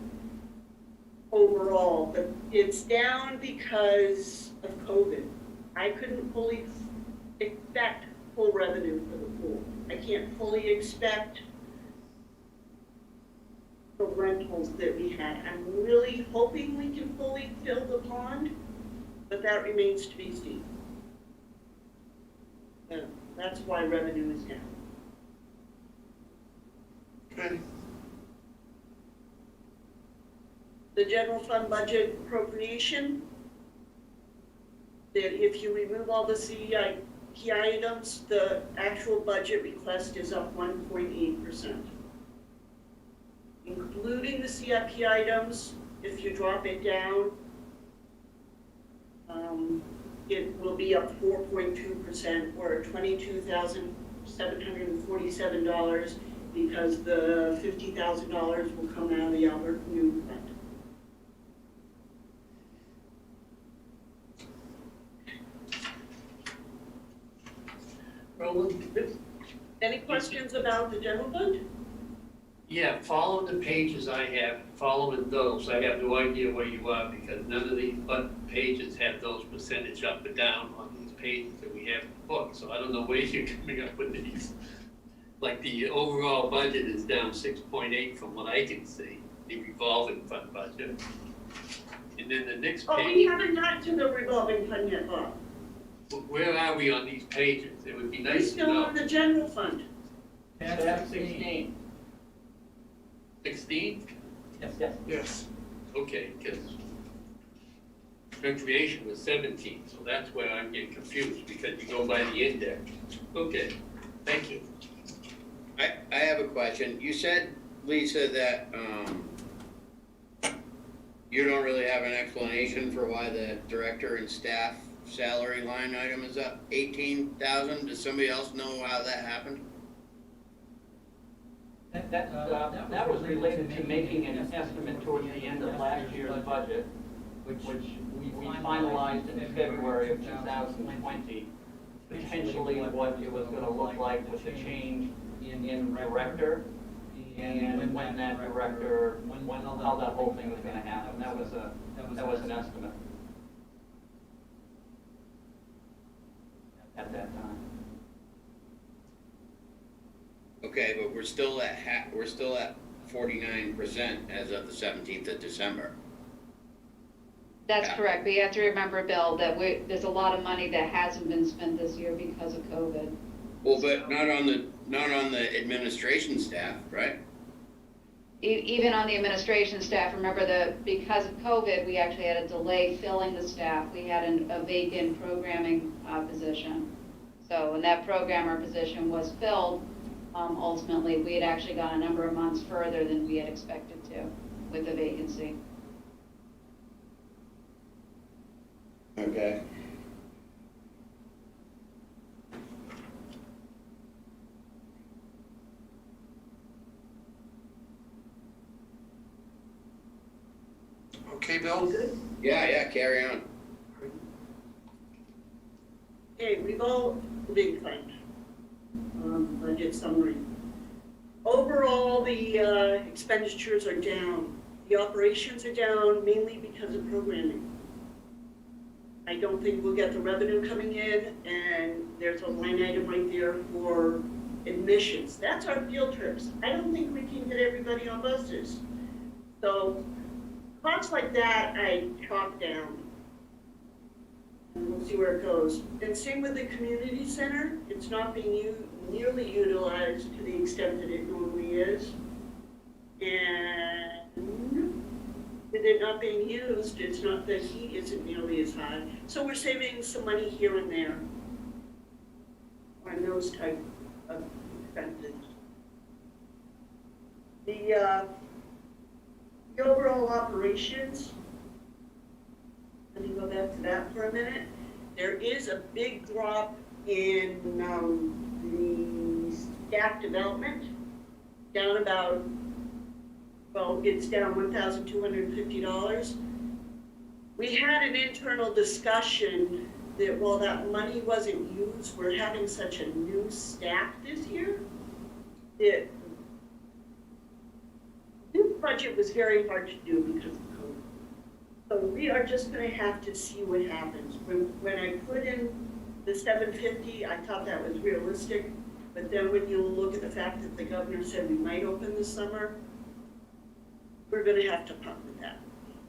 overall, but it's down because of COVID. I couldn't fully expect full revenue for the pool. I can't fully expect the rentals that we had. I'm really hoping we can fully fill the pond, but that remains to be seen. That's why revenue is down. Okay. The general fund budget appropriation, that if you remove all the CIP items, the actual budget request is up 1.8%. Including the CIP items, if you drop it down, it will be up 4.2%, or $22,747, because the $50,000 will come out of the Albert New Fund. So, any questions about the general fund? Yeah, follow the pages I have, following those, I have no idea where you are, because none of these pages have those percentage up and down on these pages that we have in the book, so I don't know where you're coming up with these. Like, the overall budget is down 6.8 from what I can see, the revolving fund budget. And then the next Oh, we page, haven't got to the revolving fund yet, Bob. where are we on these pages? It would be We're nice to still know. on the general fund. Tab 16. 16? Yes. Yes. Okay, because recreation was 17, so that's where I'm getting confused, because you go by the index. Okay, thank you. I have a question. You said, Lisa, that, you don't really have an explanation for why the director and staff salary line item is up 18,000. Does somebody else know how that happened? That was related to making an estimate towards the end of last year's budget, which we finalized in February of 2020, potentially what it was going to look like with the change in director, and when that director, how that whole thing was going to happen. That was an estimate at that time. Okay, but we're still at 49% as of the 17th of December. That's Yeah. correct, but you have to remember, Bill, that there's a lot of money that hasn't been spent this year because of COVID. Well, but not on the administration staff, right? Even on the administration staff, remember that because of COVID, we actually had a delay filling the staff. We had a vacant programming position. So when that programmer position was filled, ultimately, we had actually gone a number of months further than we had expected to with the vacancy. Okay. Okay, Bill? Yeah, carry on. Okay, revolving fund, budget summary. Overall, the expenditures are down. The operations are down mainly because of programming. I don't think we'll get the revenue coming in, and there's a line item right there for admissions. That's our field trips. I don't think we can get everybody on buses. So costs like that, I chop down. And we'll see where it goes. And same with the community center. It's not being nearly utilized to the extent that it normally is. And with it not being used, it's not, the heat isn't nearly as high. So we're saving some money here and there on those type of expenses. The overall operations, let me go back to that for a minute. There is a big drop in the staff development, down about, well, it's down $1,250. We had an internal discussion that while that money wasn't used, we're having such a new staff this year, that this budget was very hard to do because of COVID. So we are just gonna have to see what happens. When I put in the $750, I thought that was realistic, but then when you look at the fact that the governor said we might open this summer, we're gonna have to pump with that.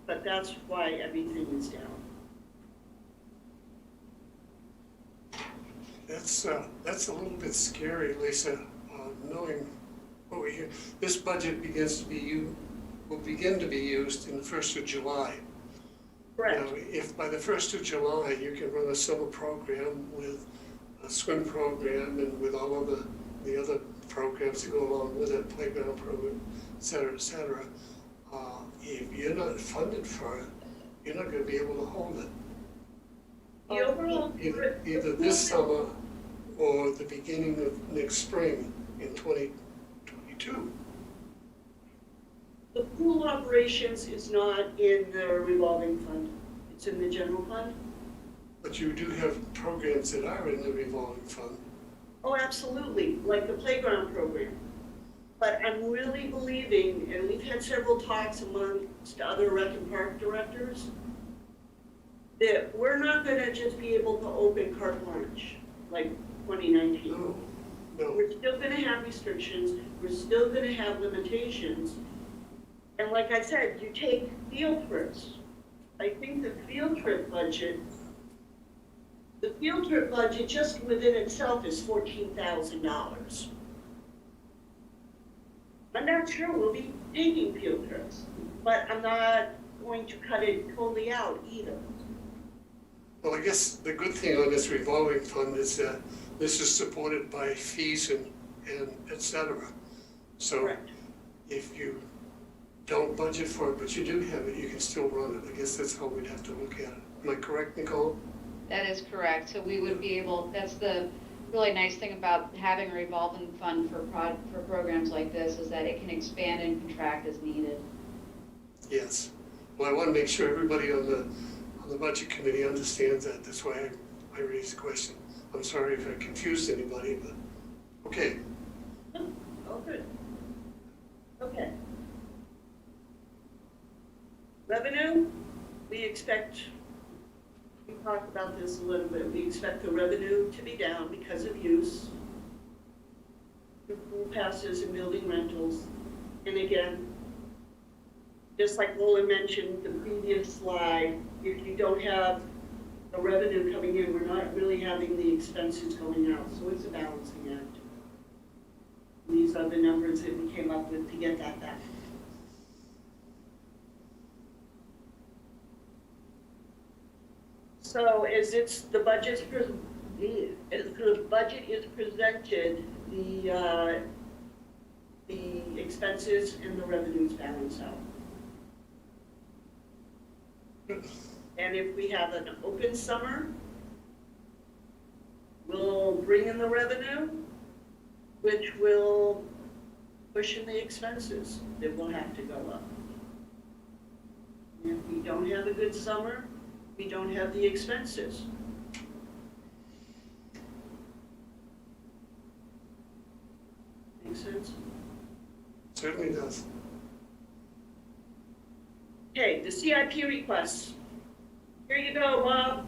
But that's why everything is down. That's a little bit scary, Lisa, knowing what we hear. This budget will begin to be used in the 1st of July. Correct. Now, if by the 1st of July, you can run a summer program with a swim program and with all of the other programs that go along with it, playground program, et cetera, if you're not funded for it, you're not gonna be able to hold it. The overall, Either this summer or the beginning of next spring in 2022. the pool operations is not in the revolving fund. It's in the general fund. But you do have programs that are in the revolving fund. Oh, absolutely, like the playground program. But I'm really believing, and we've had several talks amongst other rec and park directors, that we're not gonna just be able to open carte blanche like 2019. No, no. We're still gonna have restrictions, we're still gonna have limitations. And like I said, you take field trips. I think the field trip budget just within itself is $14,000. I'm not sure we'll be taking field trips, but I'm not going to cut it totally out either. Well, I guess the good thing on this revolving fund is that this is supported by fees and et cetera. So Correct. if you don't budget for it, but you do have it, you can still run it. I guess that's how we'd have to look at it. Am I correct, Nicole? That is correct. So we would be able, that's the really nice thing about having a revolving fund for programs like this, is that it can expand and contract as needed. Yes. Well, I want to make sure everybody on the budget committee understands that. That's why I raised the question. I'm sorry if I confused anybody, but okay. Oh, good. Okay. Revenue, we expect, we talked about this a little bit, we expect the revenue to be down because of use, the pool passes and building rentals. And again, just like Roland mentioned, the previous slide, if you don't have the revenue coming in, we're not really having the expenses going out, so it's a balancing act. These are the numbers that we came up with to get that back. So as the budget is presented, the expenses and the revenues balance out. And if we have an open summer, we'll bring in the revenue, which will cushion the expenses that will have to go up. And if we don't have a good summer, we don't have the expenses. Make sense? Certainly does. Okay, the CIP requests. Here you go, Bob.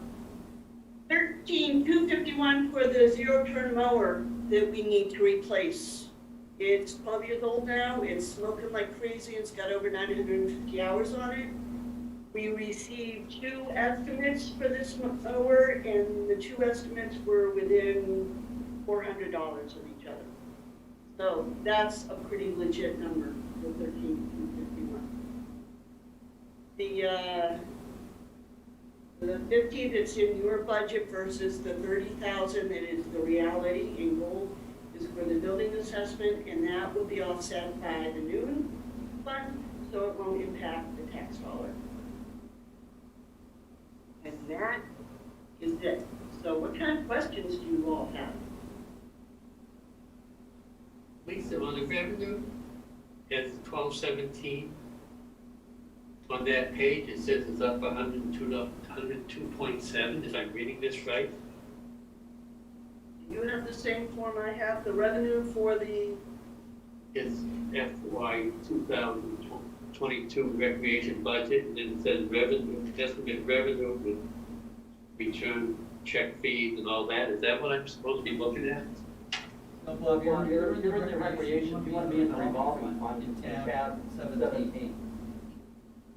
13,251 for the zero-turn mower that we need to replace. It's 12 years old now, it's smoking like crazy, it's got over 950 hours on it. We received 2 estimates for this mower, and the 2 estimates were within $400 of each other. So that's a pretty legit number for 13,251. The 50 that's in your budget versus the 30,000 that is the reality in gold is for the building assessment, and that will be offset by the noon fund, so it won't impact the tax dollar. And that is it. So what kind of questions do you all have? Lisa, on the revenue, it's 1217. On that page, it says it's up 102.7. Is I reading this right? You have the same form I have, the revenue for the, It's FY 2022 recreation budget, and then it says revenue, estimate revenue with return check fees and all that. Is that what I'm supposed to be looking at? No, Bob, you're in the recreation, you want to be in the revolving fund in tab 17.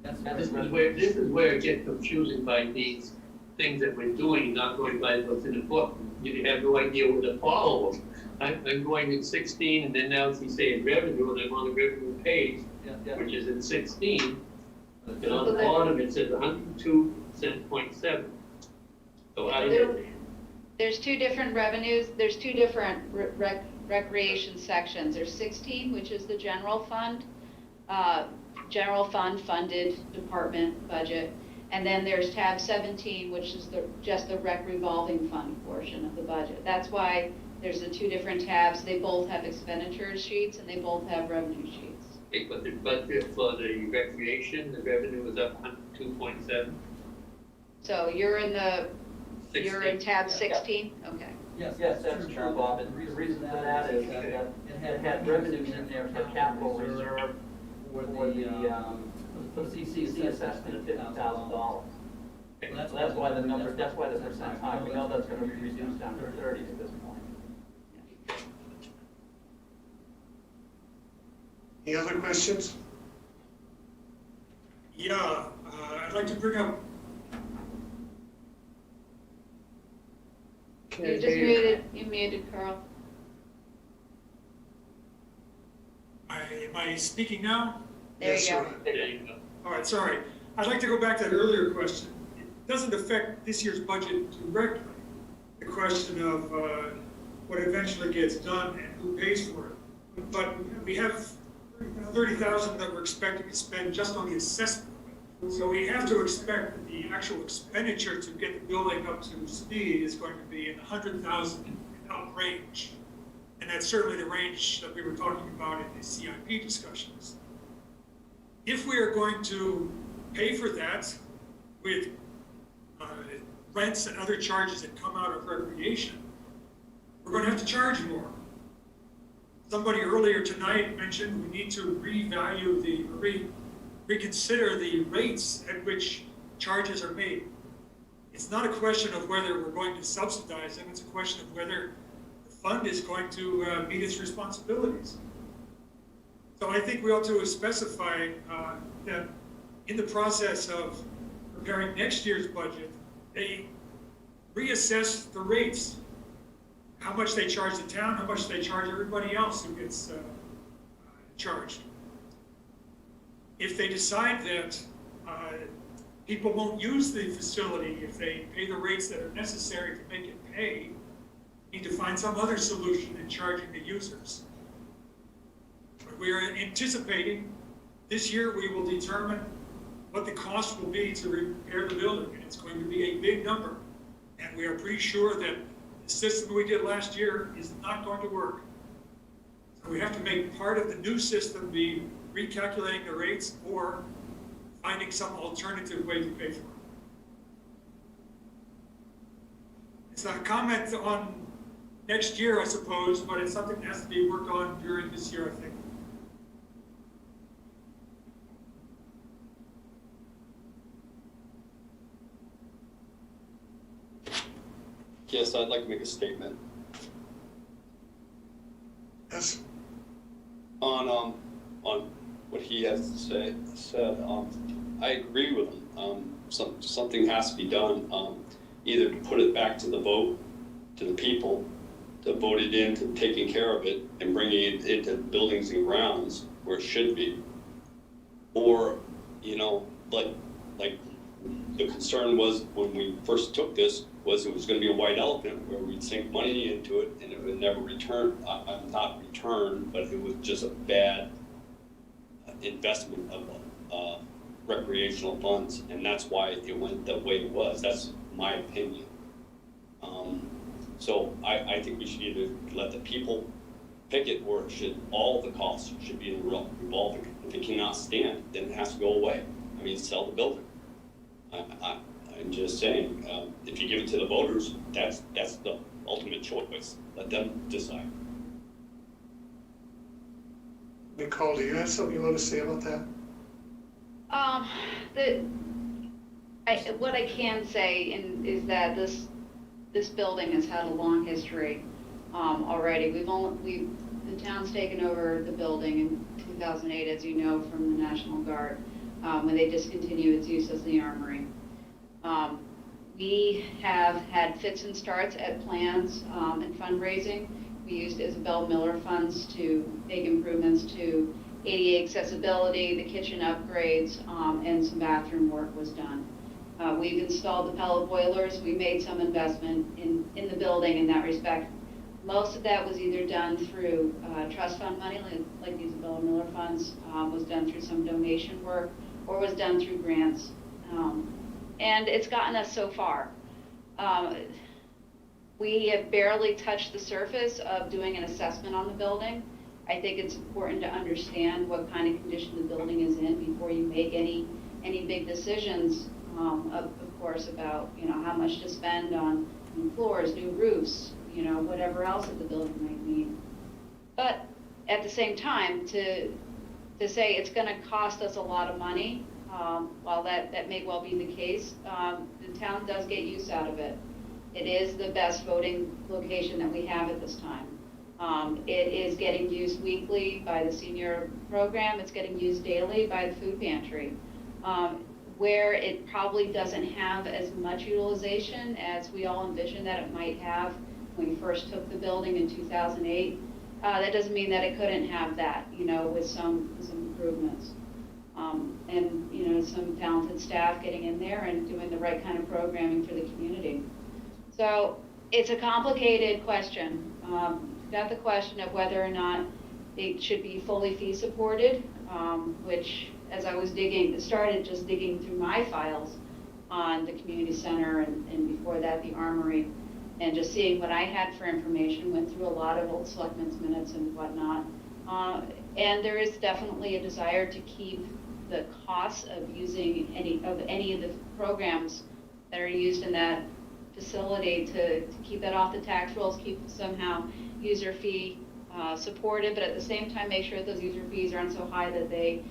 This is where it gets confusing by these things that we're doing, not going by what's in the book. You have no idea what to follow. I'm going in 16, and then now she's saying revenue, and I'm on the revenue page, which is in 16. And on the bottom, it says 102.7. So how does it? There's 2 different revenues, there's 2 different recreation sections. There's 16, which is the general fund funded department budget. And then there's tab 17, which is just the rec revolving fund portion of the budget. That's why there's the 2 different tabs. They both have expenditure sheets and they both have revenue sheets. Okay, but the budget for the recreation, the revenue was up 102.7. So you're in tab 16? Okay. Yes, that's true, Bob, and the reason for that is that it had revenues in there for capital reserve for the CCC assessment of $50,000. So that's why the number, that's why the percent's high. We know that's gonna be reduced down to 30 at this point. Any other questions? Yeah, I'd like to bring up. You just muted, Carl. Am I speaking now? There you go. There you go. All right, sorry. I'd like to go back to that earlier question. It doesn't affect this year's budget directly. The question of what eventually gets done and who pays for it. But we have 30,000 that we're expecting to spend just on the assessment. So we have to expect that the actual expenditure to get the building up to speed is going to be in the 100,000 out range. And that's certainly the range that we were talking about in the CIP discussions. If we are going to pay for that with rents and other charges that come out of recreation, we're going to have to charge more. Somebody earlier tonight mentioned we need to reconsider the rates at which charges are made. It's not a question of whether we're going to subsidize them, it's a question of whether the fund is going to meet its responsibilities. So I think we ought to specify that in the process of preparing next year's budget, they reassess the rates, how much they charge the town, how much they charge everybody else who gets charged. If they decide that people won't use the facility if they pay the rates that are necessary to make it pay, need to find some other solution in charging the users. But we are anticipating this year we will determine what the cost will be to repair the building, and it's going to be a big number. And we are pretty sure that the system we did last year is not going to work. So we have to make part of the new system be recalculating the rates or finding some alternative way to pay for it. It's not a comment on next year, I suppose, but it's something that has to be worked on during this year, I think. Yes, I'd like to make a statement. Yes. On what he has to said, I agree with him. Something has to be done, either to put it back to the vote, to the people, to vote it into taking care of it and bringing it into buildings and grounds where it should be. Or, you know, like the concern was when we first took this, was it was going to be a white elephant where we'd sink money into it and it would never return, not return, but it was just a bad investment of recreational funds, and that's why it went the way it was. That's my opinion. So I think we should either let the people pick it, or it should, all the costs should be in the revolving. If it cannot stand, then it has to go away. I mean, sell the building. I'm just saying, if you give it to the voters, that's the ultimate choice. Let them decide. Nicole, do you have something you want to say about that? What I can say is that this building has had a long history already. The town's taken over the building in 2008, as you know, from the National Guard, when they discontinued its use as the armory. We have had fits and starts at plans and fundraising. We used Isabel Miller funds to make improvements to ADA accessibility, the kitchen upgrades, and some bathroom work was done. We've installed the pellet boilers. We made some investment in the building in that respect. Most of that was either done through trust fund money, like the Isabella Miller funds, was done through some donation work, or was done through grants. And it's gotten us so far. We have barely touched the surface of doing an assessment on the building. I think it's important to understand what kind of condition the building is in before you make any big decisions, of course, about how much to spend on new floors, new roofs, you know, whatever else that the building might need. But at the same time, to say it's gonna cost us a lot of money, while that may well be the case, the town does get use out of it. It is the best voting location that we have at this time. It is getting used weekly by the senior program. It's getting used daily by the food pantry. Where it probably doesn't have as much utilization as we all envisioned that it might have when we first took the building in 2008, that doesn't mean that it couldn't have that, you know, with some improvements. And, you know, some talented staff getting in there and doing the right kind of programming for the community. So it's a complicated question. Got the question of whether or not it should be fully fee supported, which, as I was started just digging through my files on the community center and before that the armory, and just seeing what I had for information, went through a lot of old selectmen's minutes and whatnot. And there is definitely a desire to keep the costs of using any of the programs that are used in that facility, to keep that off the tax rolls, keep somehow user fee supported, but at the same time make sure that those user fees aren't so high that they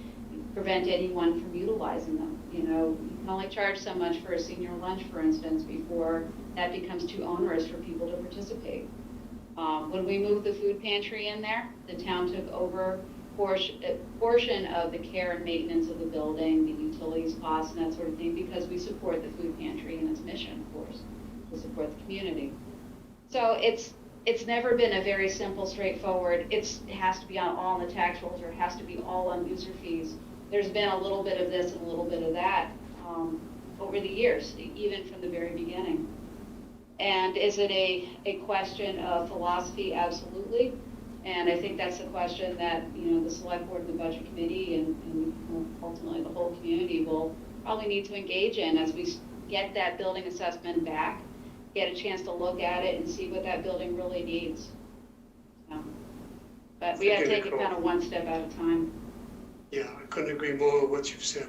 prevent anyone from utilizing them. You know, you can only charge so much for a senior lunch, for instance, before that becomes too onerous for people to participate. When we moved the food pantry in there, the town took over a portion of the care and maintenance of the building, the utilities costs and that sort of thing, because we support the food pantry and its mission, of course, to support the community. So it's never been a very simple, straightforward, it has to be on all the tax rolls, or it has to be all on user fees. There's been a little bit of this and a little bit of that over the years, even from the very beginning. And is it a question of philosophy? Absolutely. And I think that's the question that, you know, the select board and the budget committee and ultimately the whole community will probably need to engage in as we get that building assessment back, get a chance to look at it and see what that building really needs. So, but we got to take it kind of one step at a time. Yeah, I couldn't agree more with what you've said.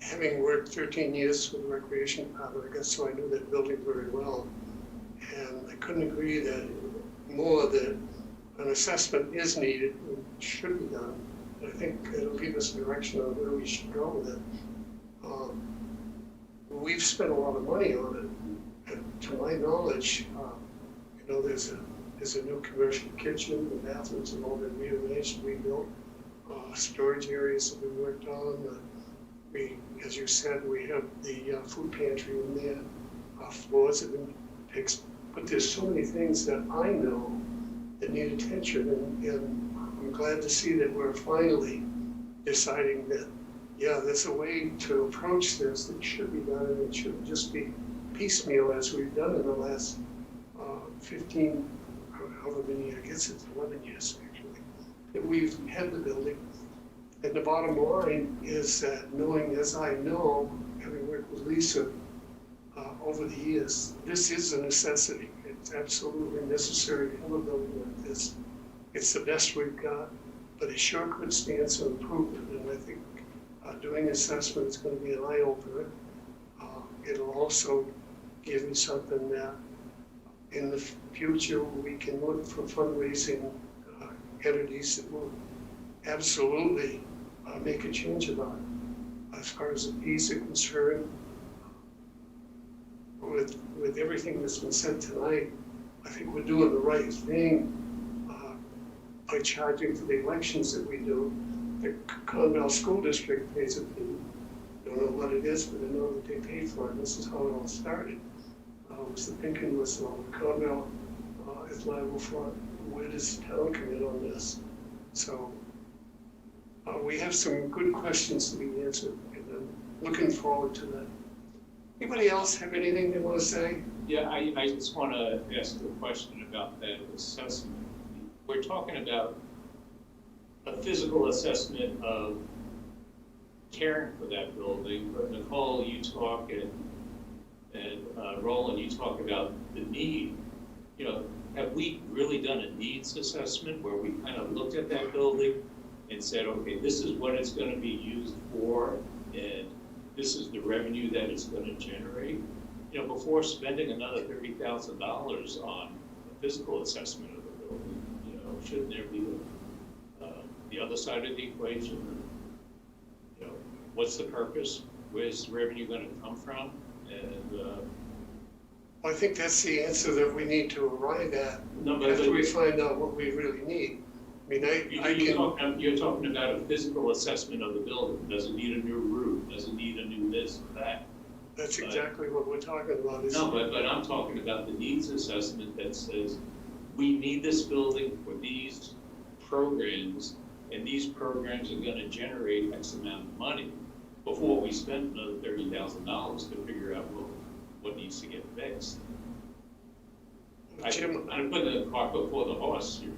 Having worked 13 years for the recreation department, I guess, so I knew that building very well. And I couldn't agree that more that an assessment is needed and should be done. I think it'll give us direction on where we should go with it. We've spent a lot of money on it. And to my knowledge, you know, there's a new commercial kitchen, the bathrooms have all been rearranged, rebuilt, storage areas have been worked on. As you said, we have the food pantry in there, floors have been fixed, but there's so many things that I know that need attention, and I'm glad to see that we're finally deciding that, yeah, there's a way to approach this that should be done, and it shouldn't just be piecemeal as we've done in the last 15, however many, I guess it's 11 years actually, that we've had the building. And the bottom line is that knowing, as I know, having worked with Lisa over the years, this is a necessity. It's absolutely necessary to have a building like this. It's the best we've got, but it sure could stand some improvement. And I think doing assessment is going to be an eye-opener. It'll also give me something that in the future we can look for fundraising entities that will absolutely make a change about it. As far as the fees are concerned, with everything that's been said tonight, I think we're doing the right thing by charging for the elections that we do. The Conval School District pays a fee. Don't know what it is, but I know that they pay for it. This is how it all started. The thinking was, well, Conval is liable for it. Where does the town come in on this? So we have some good questions to be answered, and I'm looking forward to that. Anybody else have anything they want to say? Yeah, I just want to ask a question about that assessment. We're talking about a physical assessment of caring for that building, but Nicole, you talk, and Roland, you talk about the need. You know, have we really done a needs assessment where we kind of looked at that building and said, okay, this is what it's going to be used for, and this is the revenue that it's going to generate? You know, before spending another $30,000 on physical assessment of the building. You know, shouldn't there be the other side of the equation? You know, what's the purpose? Where's the revenue going to come from? And I think that's the answer that we need to arrive at no, after we find out what we really need. I mean, you're talking about a physical assessment of the building. Does it need a new roof? Does it need a new this or that? That's exactly what we're talking about. No, but I'm talking about the needs assessment that says, we need this building for these programs, and these programs are gonna generate X amount of money before we spend another $30,000 to figure out what needs to get fixed. I'm putting the cart before the horse here.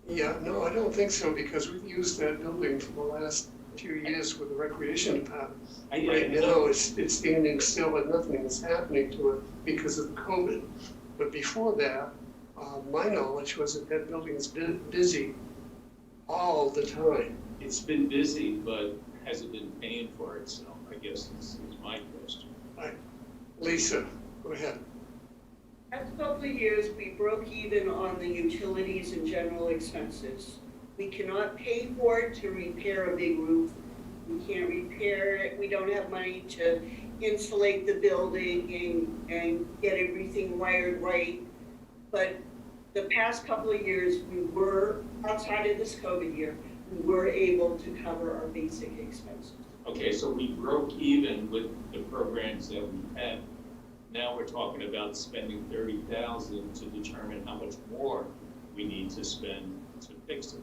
Yeah, no, I don't think so, because we've used that building for the last few years with the recreation department. Right now, it's standing still and nothing is happening to it because of COVID. But before that, my knowledge was that that building's been busy all the time. It's been busy, but has it been paying for itself? I guess is my question. Right. Lisa, go ahead. Last couple of years, we broke even on the utilities and general expenses. We cannot pay for it to repair a big roof. We can't repair it. We don't have money to insulate the building and get everything wired right. But the past couple of years, we were, outside of this COVID year, we were able to cover our basic expenses. Okay, so we broke even with the programs that we had. Now we're talking about spending $30,000 to determine how much more we need to spend to fix it.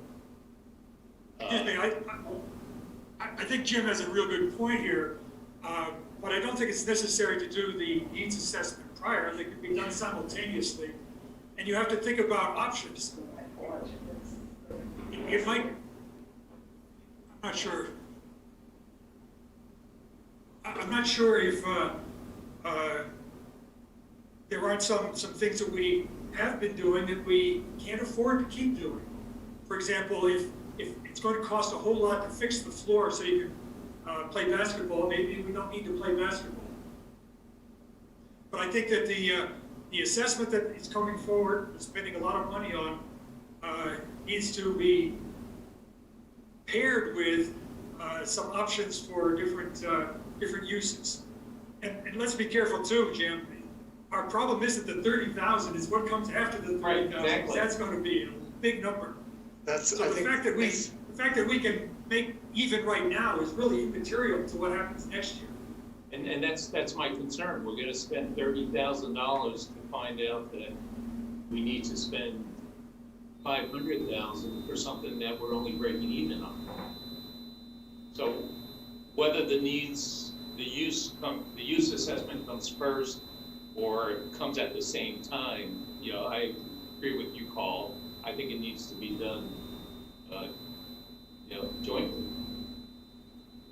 Excuse me, I think Jim has a real good point here, but I don't think it's necessary to do the needs assessment prior. They can be done simultaneously, and you have to think about options. It might, I'm not sure. I'm not sure if there aren't some things that we have been doing that we can't afford to keep doing. For example, if it's going to cost a whole lot to fix the floor so you can play basketball, maybe we don't need to play basketball. But I think that the assessment that is coming forward, spending a lot of money on, needs to be paired with some options for different uses. And let's be careful too, Jim. Our problem isn't the 30,000; is what comes after the 30,000. Right, exactly. That's going to be a big number. So the fact that we can make even right now is really immaterial to what happens next year. And that's my concern. We're going to spend $30,000 to find out that we need to spend $500,000 for something that we're only breaking even on. So whether the use assessment comes first or comes at the same time, you know, I agree with you, Carl. I think it needs to be done, you know, jointly.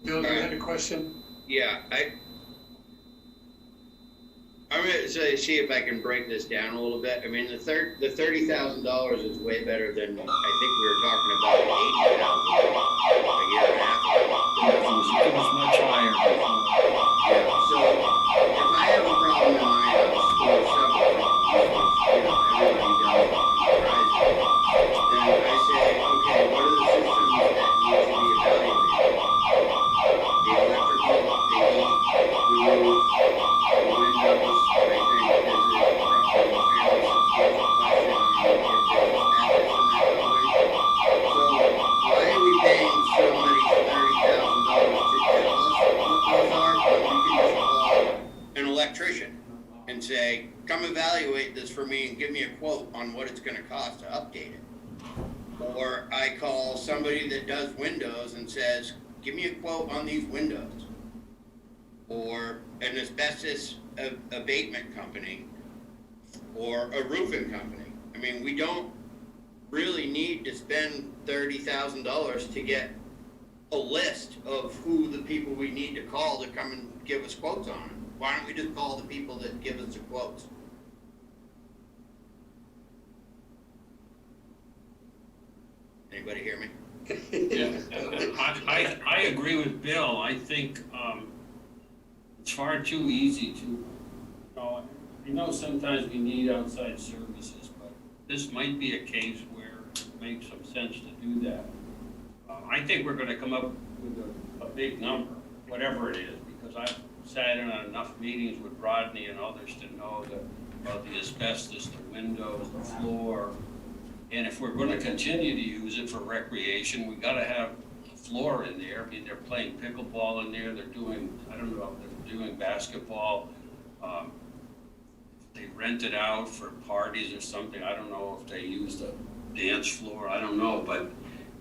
Bill, you had a question? Yeah, I'm gonna see if I can break this down a little bit. I mean, the $30,000 is way better than, I think we were talking about $80,000 a year and a half ago. It was much higher. Yeah, so if I have a problem in my house, or several problems, you know, everybody does surprise me, then I say, okay, what are the systems that need to be evaluated? The electrical, the heat, the roof, the windows, I think is probably a fairly substantial question on if there's assets in that building. So why are we paying somebody $30,000 to tell us what those are, but we can just call an electrician and say, come evaluate this for me and give me a quote on what it's gonna cost to update it? Or I call somebody that does windows and says, give me a quote on these windows. Or an asbestos abatement company, or a roofing company. I mean, we don't really need to spend $30,000 to get a list of who the people we need to call to come and give us quotes on it. Why don't we just call the people that give us the quotes? Anybody hear me? Yeah, I agree with Bill. I think it's far too easy to, I know sometimes we need outside services, but this might be a case where it makes some sense to do that. I think we're gonna come up with a big number, whatever it is, because I've sat in on enough meetings with Rodney and others to know that about the asbestos, the windows, the floor. And if we're gonna continue to use it for recreation, we gotta have a floor in there. I mean, they're playing pickleball in there, they're doing, I don't know, they're doing basketball. They rent it out for parties or something. I don't know if they use the dance floor, I don't know, but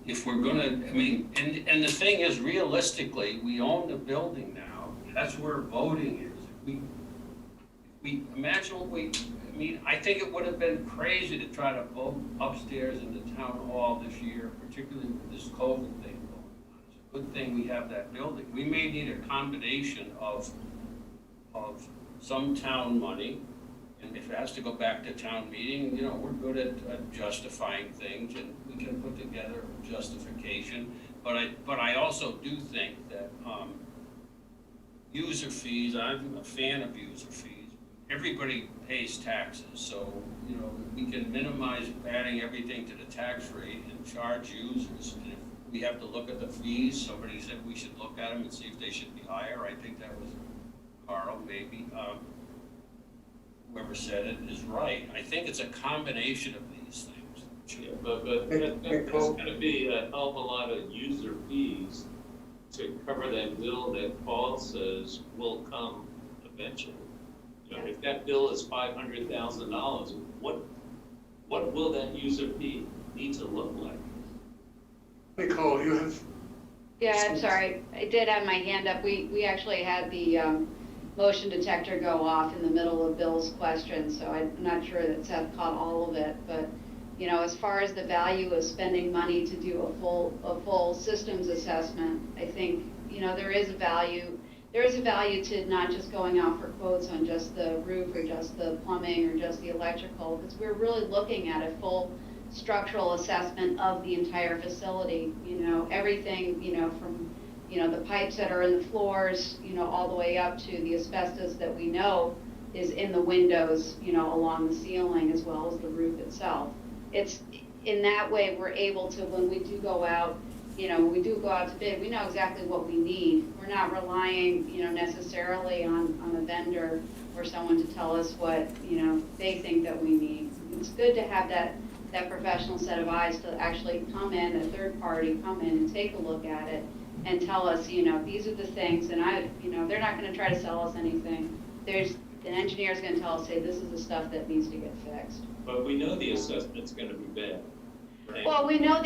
if we're gonna, I mean, and the thing is, realistically, we own the building now. That's where voting is. If we imagine what we, I mean, I think it would have been crazy to try to vote upstairs in the town hall this year, particularly with this COVID thing going on. It's a good thing we have that building. We may need a combination of some town money, and if it has to go back to town meeting, you know, we're good at justifying things, and we can put together a justification. But I also do think that user fees, I'm a fan of user fees. Everybody pays taxes, so, you know, we can minimize adding everything to the tax rate and charge users. And if we have to look at the fees, somebody said we should look at them and see if they should be higher. I think that was Carl, maybe. Whoever said it is right. I think it's a combination of these things. Yeah, but that's gonna be a hell of a lot of user fees to cover that bill that Paul says will come eventually. You know, if that bill is $500,000, what will that user fee need to look like? Nicole, you have? Yeah, I'm sorry. I did have my hand up. We actually had the motion detector go off in the middle of Bill's question, so I'm not sure that Seth caught all of it. But, you know, as far as the value of spending money to do a full systems assessment, I think, you know, there is a value to not just going out for quotes on just the roof or just the plumbing or just the electrical, because we're really looking at a full structural assessment of the entire facility. You know, everything, you know, from, you know, the pipes that are in the floors, you know, all the way up to the asbestos that we know is in the windows, you know, along the ceiling as well as the roof itself. It's in that way we're able to, when we do go out, you know, when we do go out to bid, we know exactly what we need. We're not relying, you know, necessarily on a vendor or someone to tell us what, you know, they think that we need. It's good to have that professional set of eyes to actually come in, a third party come in and take a look at it and tell us, you know, these are the things, and you know, they're not going to try to sell us anything. There's an engineer's going to tell us, say, this is the stuff that needs to get fixed. But we know the assessment's gonna be bad. Right? Well, we know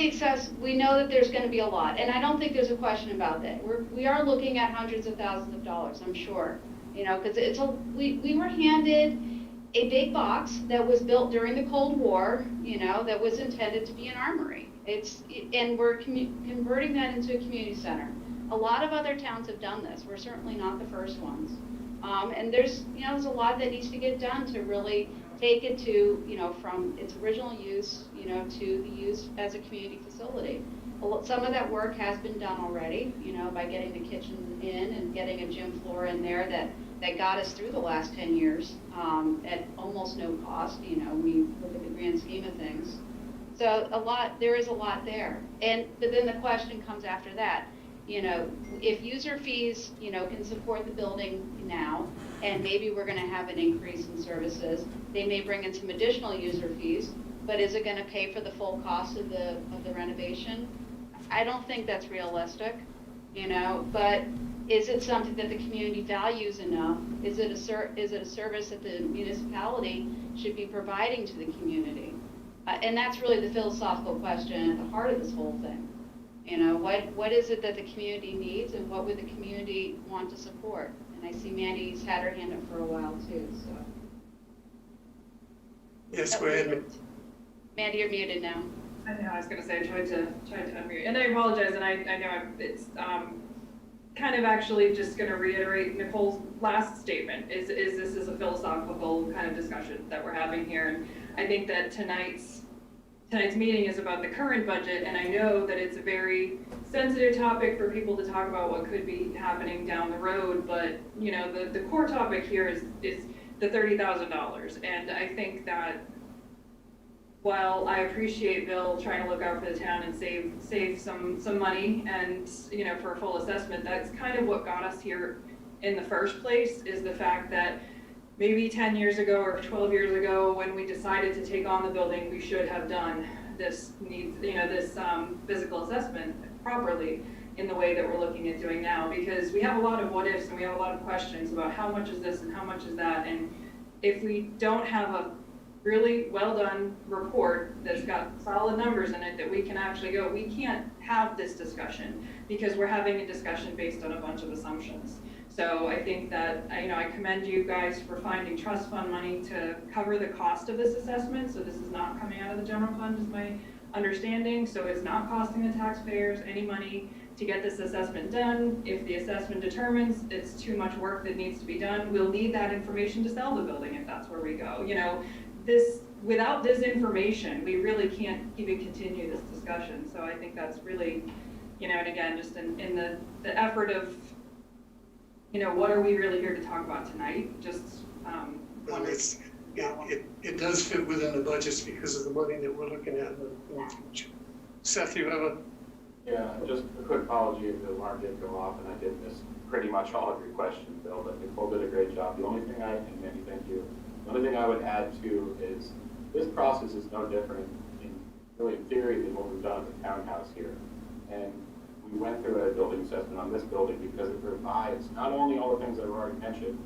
we know that there's going to be a lot, and I don't think there's a question about that. We are looking at hundreds of thousands of dollars, I'm sure, you know, because we were handed a big box that was built during the Cold War, you know, that was intended to be an armory. And we're converting that into a community center. A lot of other towns have done this. We're certainly not the first ones. And there's a lot that needs to get done to really take it to, you know, from its original use, you know, to the use as a community facility. Some of that work has been done already, you know, by getting the kitchen in and getting a gym floor in there that got us through the last 10 years at almost no cost, you know, when you look at the grand scheme of things. So there is a lot there. But then the question comes after that, you know, if user fees, you know, can support the building now, and maybe we're going to have an increase in services, they may bring in some additional user fees, but is it going to pay for the full cost of the renovation? I don't think that's realistic, you know, but is it something that the community values enough? Is it a service that the municipality should be providing to the community? And that's really the philosophical question at the heart of this whole thing. You know, what is it that the community needs, and what would the community want to support? And I see Mandy's had her hand up for a while too, so. Yes, go ahead. Mandy, you're muted now. I know, I was gonna say, I tried to unmute, and I apologize, and I know it's kind of actually just gonna reiterate Nicole's last statement, is this is a philosophical kind of discussion that we're having here, and I think that tonight's meeting is about the current budget, and I know that it's a very sensitive topic for people to talk about what could be happening down the road, but, you know, the core topic here is the $30,000, and I think that while I appreciate Bill trying to look out for the town and save some money and, you know, for a full assessment, that's kind of what got us here in the first place, is the fact that maybe 10 years ago or 12 years ago, when we decided to take on the building, we should have done this physical assessment properly in the way that we're looking at doing now, because we have a lot of what ifs and we have a lot of questions about how much is this and how much is that, and if we don't have a really well done report that's got solid numbers in it that we can actually go, we can't have this discussion because we're having a discussion based on a bunch of assumptions. So I think that, you know, I commend you guys for finding trust fund money to cover the cost of this assessment. So this is not coming out of the general fund, is my understanding. So it's not costing the taxpayers any money to get this assessment done. If the assessment determines it's too much work that needs to be done, we'll need that information to sell the building if that's where we go. You know, without this information, we really can't even continue this discussion. So I think that's really, you know, and again, just in the effort of, you know, what are we really here to talk about tonight? Just Well, it does fit within the budgets because of the money that we're looking at in the future. Seth, you have a? Yeah, just a quick apology if the alarm did go off and I did miss pretty much all of your questions, Bill, but Nicole did a great job. The only thing and Mandy, thank you. The only thing I would add to is this process is no different in theory than what we've done at the townhouse here. And we went through a building assessment on this building because it provides not only all the things that were already mentioned,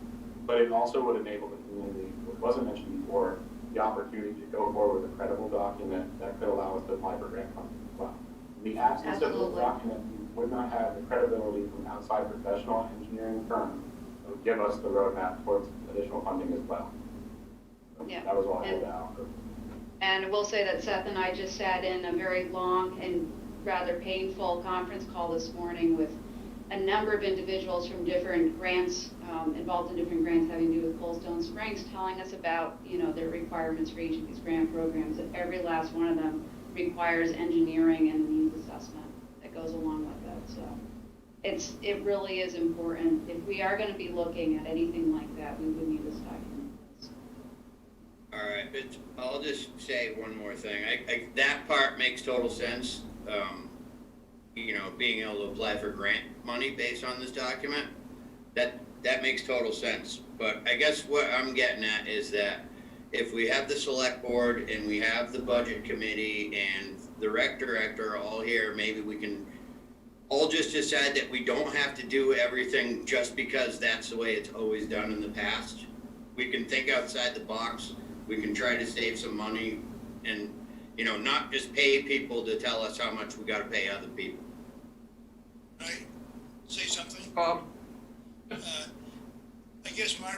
but it also would enable the community, what wasn't mentioned before, the opportunity to go forward with a credible document that could allow us to apply for grant funding as well. In the absence of this document, we would not have the credibility from outside professional engineering firm that would give us the roadmap towards additional funding as well. Yeah. That was all I had to offer. And we'll say that Seth and I just sat in a very long and rather painful conference call this morning with a number of individuals from different grants, involved in different grants having to do with Coldstone Springs, telling us about, you know, their requirements for each of these grant programs, and every last one of them requires engineering and needs assessment that goes along with it. So it really is important. If we are going to be looking at anything like that, we would need this document. All right, but I'll just say one more thing. That part makes total sense. You know, being able to apply for grant money based on this document, that makes total sense. But I guess what I'm getting at is that if we have the select board and we have the budget committee and the rec director all here, maybe we can all just decide that we don't have to do everything just because that's the way it's always done in the past. We can think outside the box. We can try to save some money and, you know, not just pay people to tell us how much we got to pay other people. Right? Say something? Bob? I guess my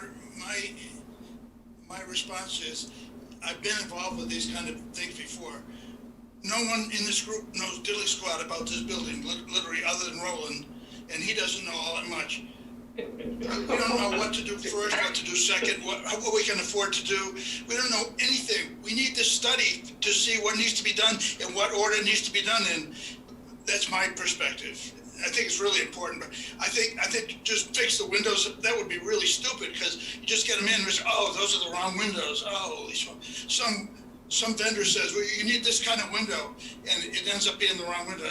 response is, I've been involved with these kind of things before. No one in this group knows diddly squat about this building, literally, other than Roland, and he doesn't know all that much. We don't know what to do first, what to do second, what we can afford to do. We don't know anything. We need this study to see what needs to be done and what order it needs to be done in. That's my perspective. I think it's really important, but I think just fix the windows. That would be really stupid because you just get them in and say, oh, those are the wrong windows. Oh, some vendor says, well, you need this kind of window, and it ends up being the wrong window.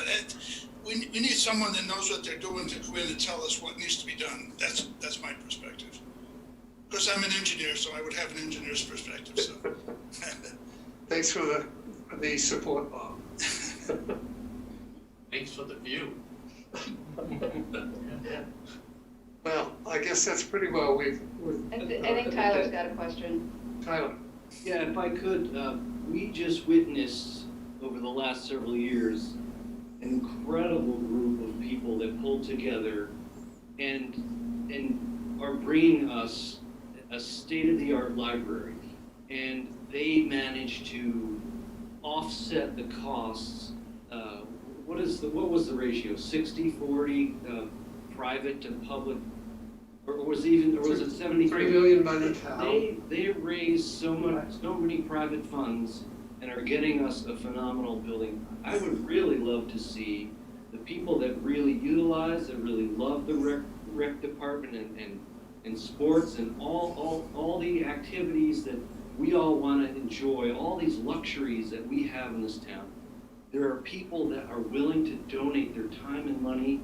We need someone that knows what they're doing to come in and tell us what needs to be done. That's my perspective. Of course, I'm an engineer, so I would have an engineer's perspective. So. Thanks for the support, Bob. Thanks for the view. Well, I guess that's pretty well I think Tyler's got a question. Tyler. Yeah, if I could, we just witnessed over the last several years an incredible group of people that pulled together and are bringing us a state-of-the-art library. And they managed to offset the costs. What was the ratio? 60-40 private to public, or was it 73? $3 million by the town. They raised so many private funds and are getting us a phenomenal building. I would really love to see the people that really utilize, that really love the rec department and sports and all the activities that we all want to enjoy all these luxuries that we have in this town. There are people that are willing to donate their time and money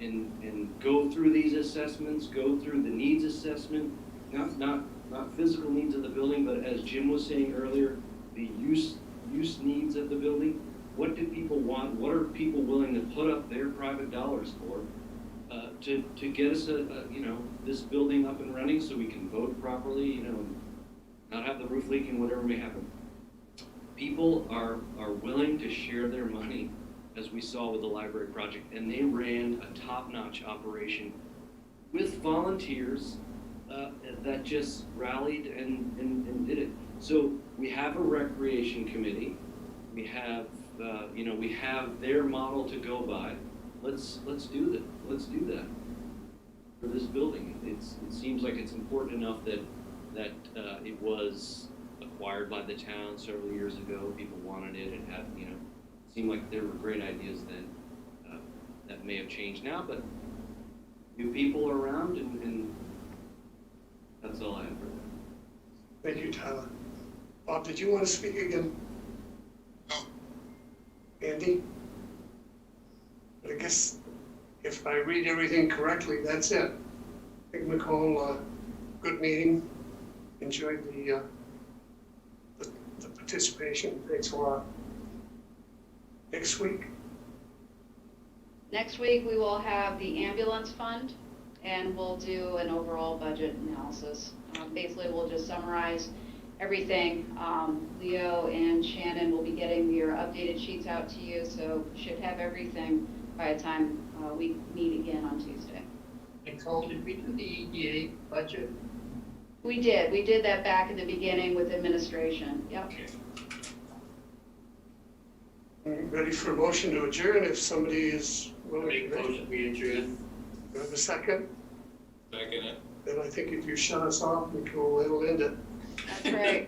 and go through these assessments, go through the needs assessment, not physical needs of the building, but as Jim was saying earlier, the use needs of the building. What do people want? What are people willing to put up their private dollars for to get us this building up and running so we can vote properly, and not have the roof leaking, whatever may happen. People are willing to share their money, as we saw with the library project, and they ran a top-notch operation with volunteers that just rallied and did it. So we have a recreation committee. We have we have their model to go by. Let's do that. Let's do that for this building. It seems like it's important enough that it was acquired by the town several years ago. People wanted it. It had seemed like there were great ideas then. That may have changed now, but new people are around, and that's all I have for that. Thank you, Tyler. Bob, did you want to speak again? No. Andy? But I guess if I read everything correctly, that's it. I think Nicole, good meeting. Enjoyed the participation. Thanks a lot. Next week? Next week, we will have the ambulance fund, and we'll do an overall budget analysis. Basically, we'll just summarize everything. Leo and Shannon will be getting your updated sheets out to you, so should have everything by the time we meet again on Tuesday. Nicole, did we do the EDA budget? We did that back in the beginning with administration, yep. Okay. Ready for a motion to adjourn if somebody is willing Make to make it. motion, we adjourn. Do I have a second? Second it. Then I think if you shut us off, Nicole, it'll end it. That's right.